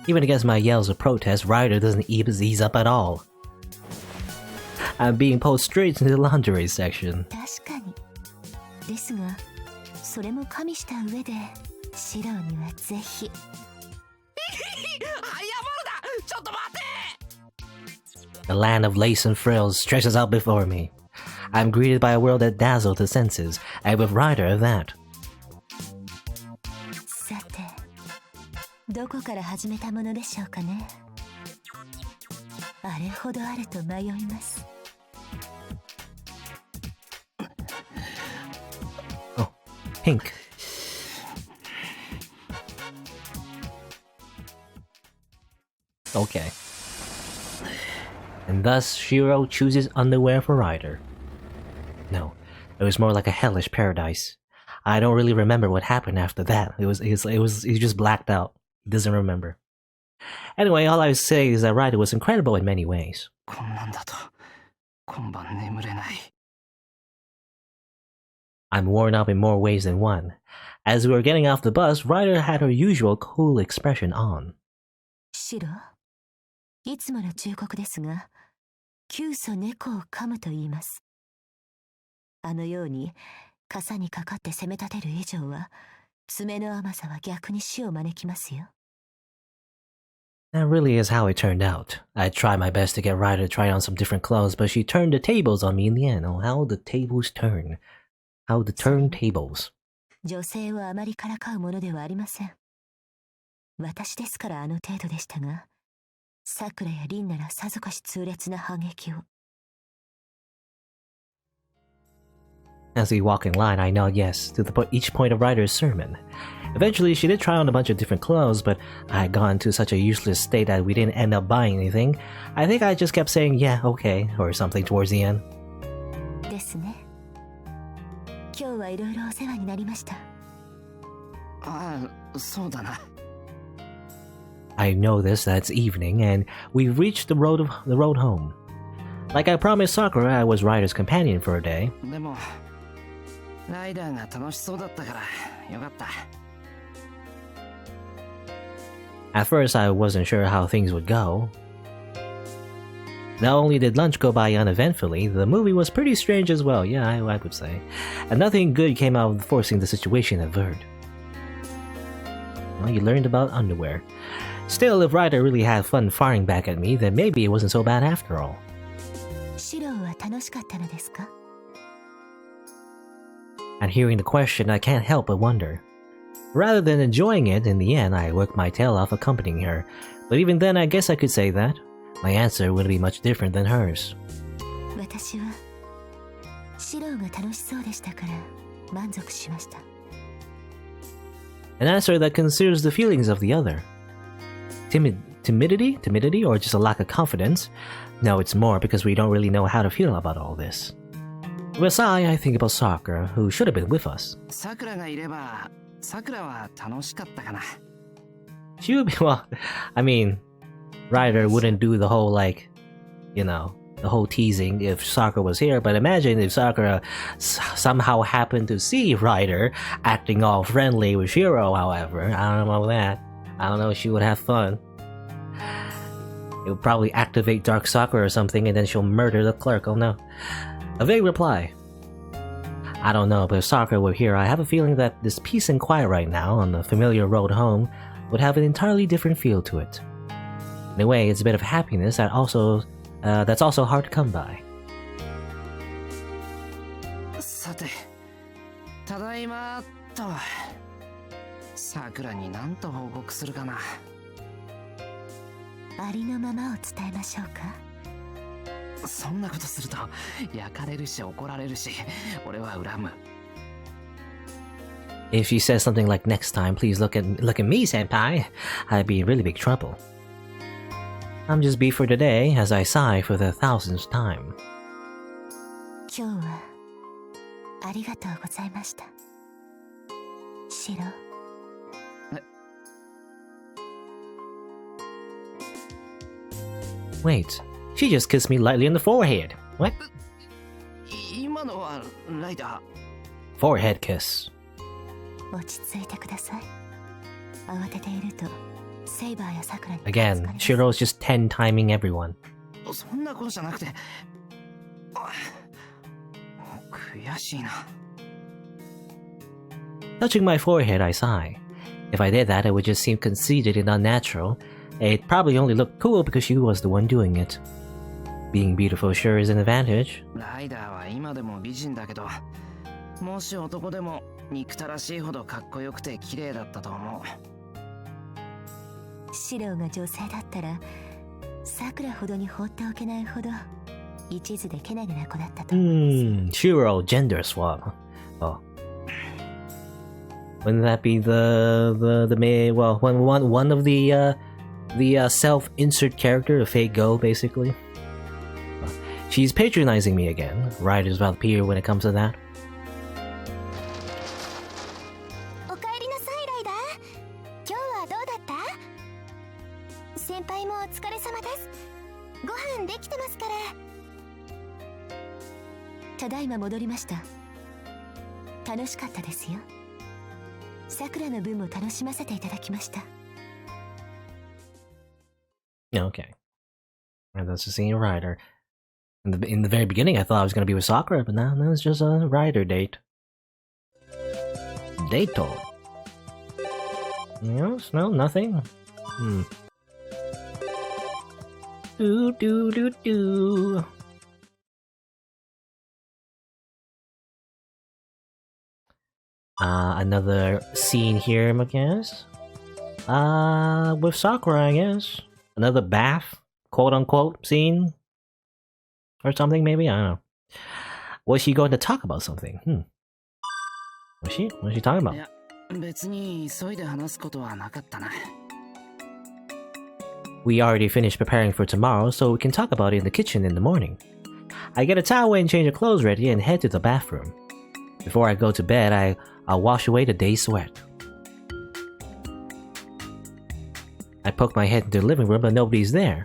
A: Even against my yells of protest, Ryder doesn't ease up at all. I'm being pulled straight into the lingerie section.
C: 確かに。ですが、それも加味した上で、シローにはぜひ。
B: ハイヤーボールだ。ちょっと待って。
A: The land of lace and frills stretches out before me. I'm greeted by a world that dazzles the senses, and with Ryder of that.
C: さて、どこから始めたものでしょうかね。あれほどあると迷います。
A: Oh, pink. Okay. And thus, Shirou chooses underwear for Ryder. No, it was more like a hellish paradise. I don't really remember what happened after that. He just blacked out. He doesn't remember. Anyway, all I would say is that Ryder was incredible in many ways.
B: こんなんだと今晩眠れない。
A: I'm worn up in more ways than one. As we were getting off the bus, Ryder had her usual cool expression on.
C: シロ、いつもの忠告ですが、急須猫を噛むと言います。あのように傘にかかって攻め立てる以上は、爪の甘さは逆に死を招きますよ。
A: That really is how it turned out. I tried my best to get Ryder to try on some different clothes, but she turned the tables on me in the end. Oh, how the tables turn. How the turntables.
C: 女性をあまりからかうものではありません。私ですからあの程度でしたが、さくらやりんならさぞかし痛烈な反撃を。
A: As we walk in line, I nod yes to each point of Ryder's sermon. Eventually, she did try on a bunch of different clothes, but I had gone to such a useless state that we didn't end up buying anything. I think I just kept saying, yeah, okay, or something towards the end.
C: ですね。今日はいろいろお世話になりました。
B: ああ、そうだな。
A: I noticed that it's evening, and we've reached the road home. Like I promised Sakura, I was Ryder's companion for a day.
B: でもライダーが楽しそうだったからよかった。
A: At first, I wasn't sure how things would go. Not only did lunch go by uneventfully, the movie was pretty strange as well, yeah, I would say. And nothing good came out of forcing the situation averted. Well, you learned about underwear. Still, if Ryder really had fun firing back at me, then maybe it wasn't so bad after all.
C: シロは楽しかったのですか?
A: And hearing the question, I can't help but wonder. Rather than enjoying it, in the end, I worked my tail off accompanying her. But even then, I guess I could say that. My answer wouldn't be much different than hers.
C: 私はシロが楽しそうでしたから満足しました。
A: An answer that considers the feelings of the other. Timidity, or just a lack of confidence? No, it's more because we don't really know how to feel about all this. With I think about Sakura, who should have been with us.
B: さくらがいれば、さくらは楽しかったかな。
A: She would be, well, I mean, Ryder wouldn't do the whole, like, you know, the whole teasing if Sakura was here, but imagine if Sakura somehow happened to see Ryder acting all friendly with Shirou, however. I don't know about that. I don't know if she would have fun. It would probably activate Dark Sakura or something, and then she'll murder the clerk. Oh no. A vague reply. I don't know, but if Sakura were here, I have a feeling that this peace and quiet right now on the familiar road home would have an entirely different feel to it. In a way, it's a bit of happiness that's also hard to come by.
B: さて、ただいまと。さくらに何と報告するかな。
C: ありのままを伝えましょうか。
B: そんなことすると焼かれるし怒られるし、俺は恨む。
A: If she says something like next time, please look at me, senpai, I'd be in really big trouble. I'm just beat for today as I sigh for the 1000th time.
C: 今日はありがとうございました。シロ。
A: Wait, she just kissed me lightly on the forehead. What?
B: 今のはライダ
A: ー。Forehead kiss.
C: 落ち着いてください。慌てているとセイバーやサクラに。
A: Again, Shirou's just 10 timing everyone.
B: そんなことじゃなくて、悔しいな。
A: Touching my forehead, I sigh. If I did that, it would just seem conceited and unnatural. It probably only looked cool because she was the one doing it. Being beautiful sure is an advantage.
B: ライダーは今でも美人だけど、もし男でも憎たらしいほどかっこよくて綺麗だったと思う。
C: シロが女性だったら、サクラほどに放っておけないほど一途でけなげな子だったと思います。
A: Shiro gender swap. Oh. Wouldn't that be the well one of the self-insert character of Fate Go, basically? She's patronizing me again. Riders about peer when it comes to that.
C: おかえりなさい、ライダー。今日はどうだった？先輩もお疲れ様です。ご飯できてますから。ただいま戻りました。楽しかったですよ。さくらの分も楽しませていただきました。
A: Okay. And that's just seeing a rider. In the very beginning, I thought I was going to be with Sakura, but now it's just a rider date. Dato. Yes, no, nothing. Do. Another scene here, I guess. With Sakura, I guess. Another bath, quote-unquote, scene? Or something, maybe? I don't know. Was she going to talk about something? Was she? What was she talking about?
B: いや、別に急いで話すことはなかったな。
A: We already finished preparing for tomorrow, so we can talk about it in the kitchen in the morning. I get a towel and change of clothes ready and head to the bathroom. Before I go to bed, I'll wash away the day's sweat. I poke my head into the living room, but nobody's there.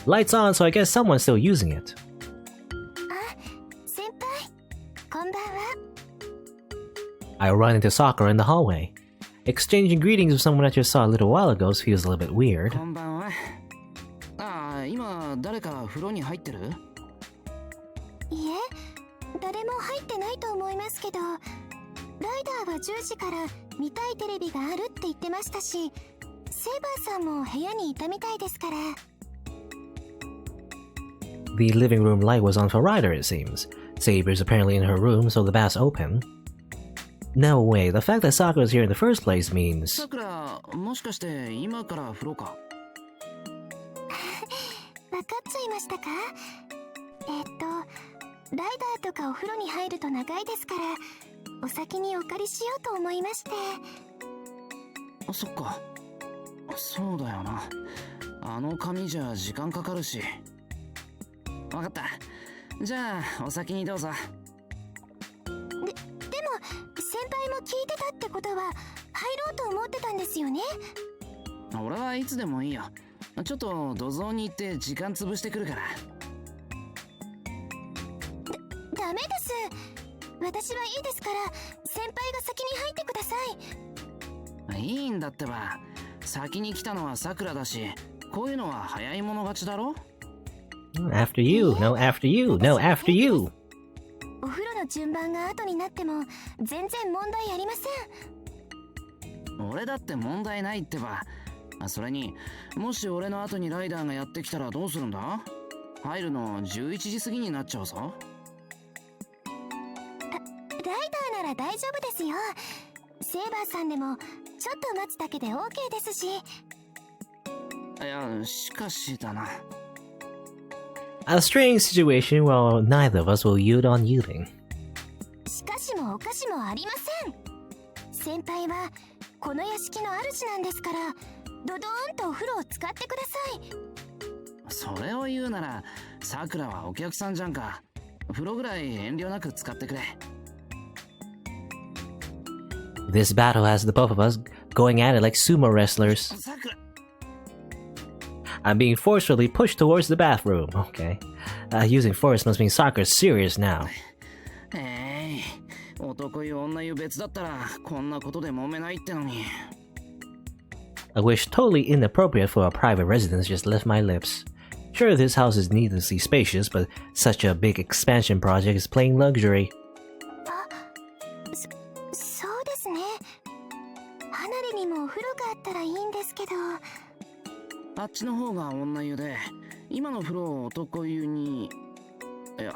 A: Lights on, so I guess someone's still using it. I run into Sakura in the hallway. Exchanging greetings with someone I just saw a little while ago feels a little bit weird.
B: こんばんは。今誰か風呂に入ってる？
C: いえ、誰も入ってないと思いますけど、ライダーは10時から見たいテレビがあるって言ってましたし、セイバーさんも部屋にいたみたいですから。
A: The living room light was on for Ryder, it seems. Saber's apparently in her room, so the bath's open. No way, the fact that Sakura's here in the first place means...
B: さくら、もしかして今から風呂か？
C: わかっちゃいましたか？ライダーとかお風呂に入ると長いですから、お先にお借りしようと思いまして。
B: そっか。そうだよな。あの髪じゃ時間かかるし。わかった。じゃあ、お先にどうぞ。
C: でも、先輩も聞いてたってことは、入ろうと思ってたんですよね？
B: 俺はいつでもいいよ。ちょっと土蔵に行って時間潰してくるから。
C: ダメです。私はいいですから、先輩が先に入ってください。
B: いいんだってば。先に来たのはさくらだし、こういうのは早い者勝ちだろ？
A: After you, no after you, no after you.
C: お風呂の順番が後になっても全然問題ありませ
B: ん。俺だって問題ないってば。それに、もし俺の後にライダーがやってきたらどうするんだ？入るの11時過ぎになっちゃうぞ。
C: ライダーなら大丈夫ですよ。セイバーさんでもちょっと待つだけで OK ですし。
B: いや、しかしだな。
A: A strange situation while neither of us will yield on yielding.
C: しかしもおかしもありません。先輩はこの屋敷の主なんですから、ドドーンとお風呂を使ってくださ
B: それを言うなら、さくらはお客さんじゃんか。風呂ぐらい遠慮なく使ってくれ。
A: This battle has the both of us going at it like sumo wrestlers.
B: さくら。
A: I'm being forcefully pushed towards the bathroom. Okay. Using force must mean Sakura's serious now.
B: 男湯女湯別だったらこんなことで揉めないってのに。
A: A wish totally inappropriate for a private residence just left my lips. Sure, this house is needlessly spacious, but such a big expansion project is plain luxury.
C: そうですね。離れにもお風呂があったらいいんですけど。
B: あっちの方が女湯で、今の風呂を男湯に。いや、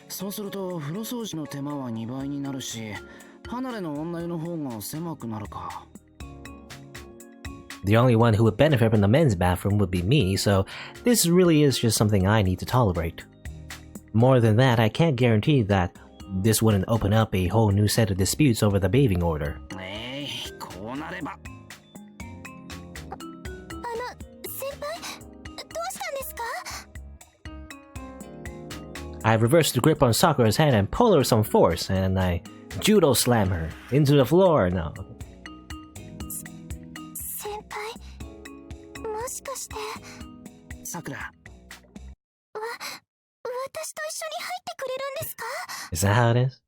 B: そうすると風呂掃除の手間は2倍になるし、離れの女湯の方が狭くなるか。
A: The only one who would benefit from the men's bathroom would be me, so this really is just something I need to tolerate. More than that, I can't guarantee that this wouldn't open up a whole new set of disputes over the bathing order.
B: こうなれば。
C: 先輩、どうしたんですか?
A: I reverse the grip on Sakura's hand and pull her with some force, and I judo slam her into the floor. No.
C: 先輩、もしかして。
B: さくら。
C: 私と一緒に入ってくれるんですか?
A: Is that how it is?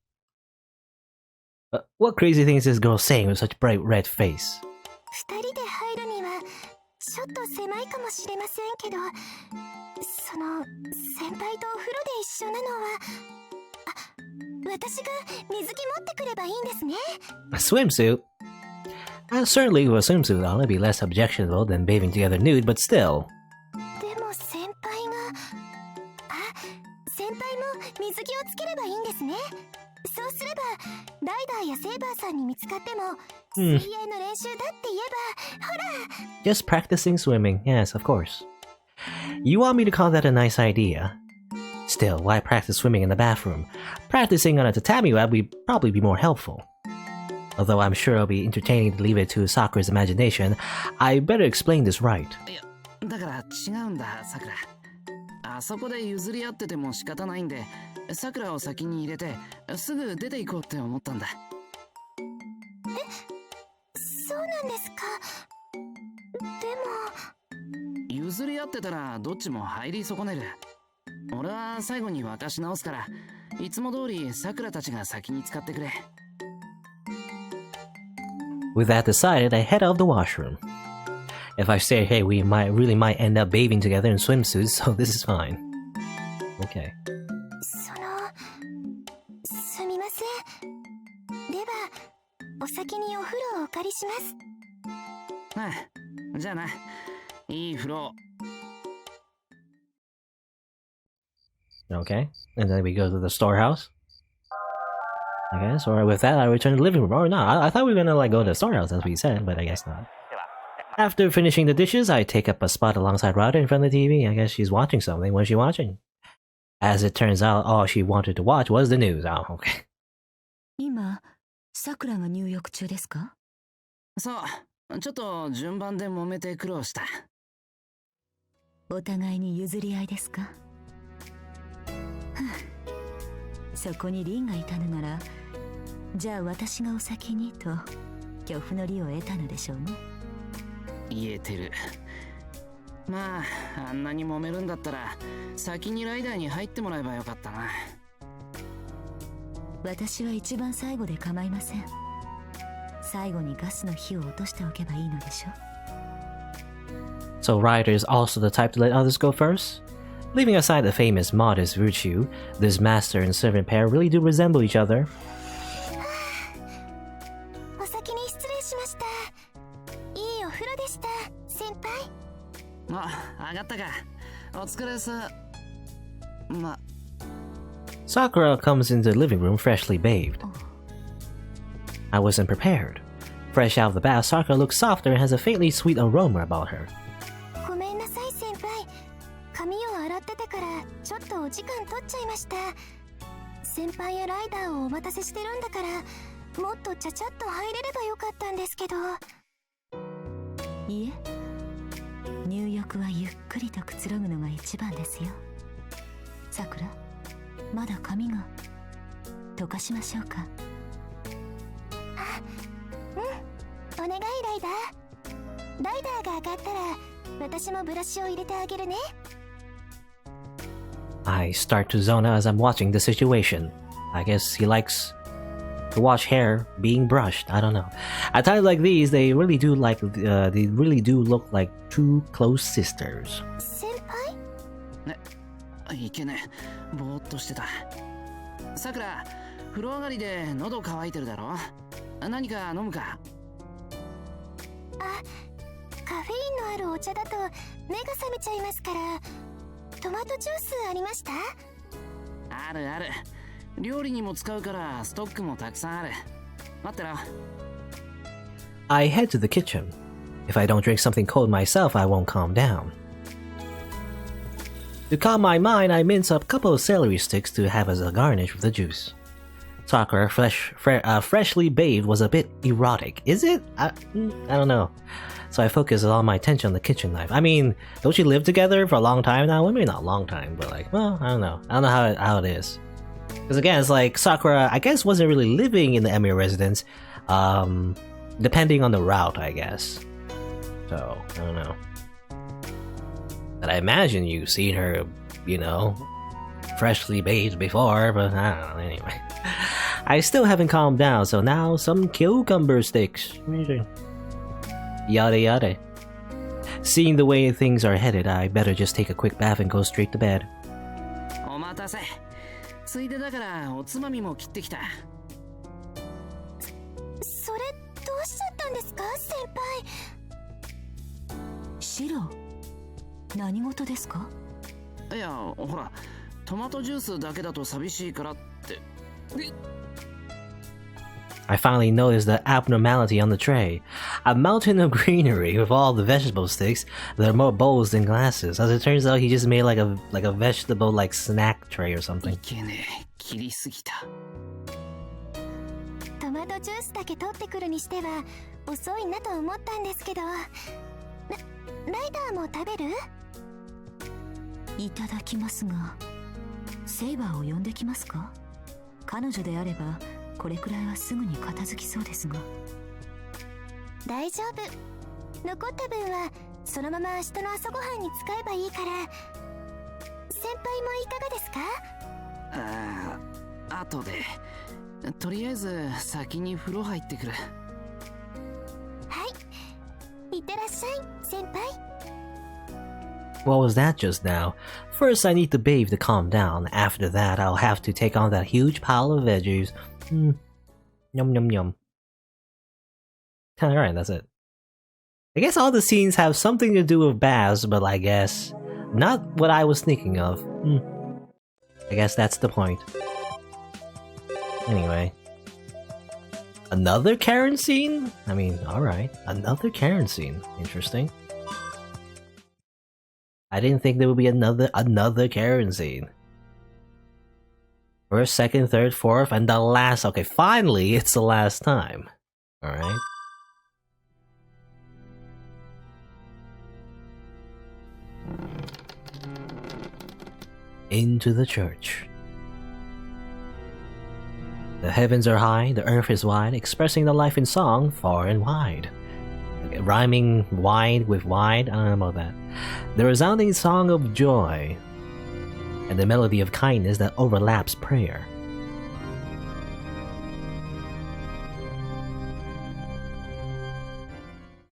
A: What crazy thing is this girl saying with such bright red face?
C: 二人で入るにはちょっと狭いかもしれませんけど、その先輩とお風呂で一緒なのは、私が水着持ってくればいいんですね。
A: A swimsuit? Certainly, with a swimsuit on, it'd be less objectionable than bathing together nude, but still.
C: でも先輩も水着をつければいいんですね。そうすればライダーやセーバーさんに見つかっても、水泳の練習だって言えば、ほら。
A: Just practicing swimming, yes, of course. You want me to call that a nice idea? Still, why practice swimming in the bathroom? Practicing on a tatami web would probably be more helpful. Although I'm sure it'll be entertaining to leave it to Sakura's imagination, I better explain this right.
B: いや、だから違うんだ、さくら。あそこで譲り合ってても仕方ないんで、さくらを先に入れて、すぐ出て行こうって思ったんだ。
C: そうなんですか。でも。
B: 譲り合ってたらどっちも入り損ねる。俺は最後に沸かし直すから、いつも通りさくらたちが先に使ってくれ。
A: With that decided, I head out of the washroom. If I stay here, we really might end up bathing together in swimsuits, so this is fine. Okay.
C: すみません。では、お先にお風呂をお借りします。
B: ああ、じゃあな。いい風呂。
A: Okay, and then we go to the storehouse. I guess, or with that, I return to the living room. Or no, I thought we were gonna go to the storehouse as we said, but I guess not. After finishing the dishes, I take up a spot alongside Ryder in front of the TV. I guess she's watching something. What's she watching? As it turns out, all she wanted to watch was the news. Oh, okay.
D: 今、さくらが入浴中ですか?
B: そう、ちょっと順番で揉めて苦労した。
D: お互いに譲り合いですか? そこにリンがいたのなら、じゃあ私がお先にと漁夫の利を得たのでしょうね。
B: 言えてる。まあ、あんなに揉めるんだったら先にライダーに入ってもらえばよかったな。
D: 私は一番最後で構いません。最後にガスの火を落としておけばいいのでしょ。
A: So Ryder is also the type to let others go first? Leaving aside the famous modest virtue, this master and servant pair really do resemble each other.
C: お先に失礼しました。いいお風呂でした、先輩。
B: あ、上がったか。お疲れさ。ま。
A: Sakura comes into the living room freshly bathed. I wasn't prepared. Fresh out of the bath, Sakura looks softer and has a faintly sweet aroma about her.
C: ごめんなさい、先輩。髪を洗っててからちょっとお時間取っちゃいました。先輩やライダーをお待たせしてるんだから、もっとちゃちゃっと入れればよかったんですけど。
D: いえ、入浴はゆっくりとくつろぐのが一番ですよ。さくら、まだ髪が。溶かしましょうか。
C: お願いライダー。ライダーが上がったら私もブラシを入れてあげるね。
A: I start to zone out as I'm watching the situation. I guess he likes to watch hair being brushed. I don't know. At times like these, they really do look like two close sisters.
C: 先輩？
B: いけねえ、ぼーっとしてた。さくら、風呂上がりで喉乾いてるだろ。何か飲むか？
C: カフェインのあるお茶だと目が覚めちゃいますから、トマトジュースありました？
B: あるある。料理にも使うからストックもたくさんある。待ってろ。
A: I head to the kitchen. If I don't drink something cold myself, I won't calm down. To calm my mind, I mince up a couple of celery sticks to have as a garnish with the juice. Sakura, freshly bathed, was a bit erotic. Is it? I don't know. So I focus all my attention on the kitchen knife. I mean, don't you live together for a long time now? Well, maybe not a long time, but like, well, I don't know. I don't know how it is. Because again, it's like Sakura, I guess, wasn't really living in the Emiya residence, depending on the route, I guess. So, I don't know. But I imagine you've seen her, you know, freshly bathed before, but I don't know, anyway. I still haven't calmed down, so now some cucumber sticks. Yada yada. Seeing the way things are headed, I better just take a quick bath and go straight to bed.
B: お待たせ。ついでだからおつまみも切ってきた。
C: それどうしちゃったんですか、先輩？
D: シロ、何事ですか？
B: いや、ほら、トマトジュースだけだと寂しいからって。
A: I finally noticed the abnormality on the tray. A mountain of greenery with all the vegetable sticks. There are more bowls than glasses. As it turns out, he just made like a vegetable like snack tray or something.
B: いけねえ、切りすぎた。
C: トマトジュースだけ取ってくるにしては遅いなと思ったんですけど、ライダーも食べる？
D: いただきますが、セイバーを呼んできますか？彼女であればこれくらいはすぐに片付きそうですが。
C: 大丈夫。残った分はそのまま明日の朝ごはんに使えばいいから。先輩もいかがですか？
B: 後で。とりあえず先に風呂入ってくる。
C: はい。いってらっしゃい、先輩。
A: What was that just now? First, I need to bathe to calm down. After that, I'll have to take on that huge pile of veggies. Yum yum yum. Alright, that's it. I guess all the scenes have something to do with baths, but I guess not what I was thinking of. I guess that's the point. Anyway. Another Karen scene? I mean, alright. Another Karen scene. Interesting. I didn't think there would be another Karen scene. First, second, third, fourth, and the last. Okay, finally, it's the last time. Alright. Into the church. The heavens are high, the earth is wide, expressing the life in song far and wide. Okay, rhyming wide with wide, I don't know about that. The resounding song of joy, and the melody of kindness that overlaps prayer.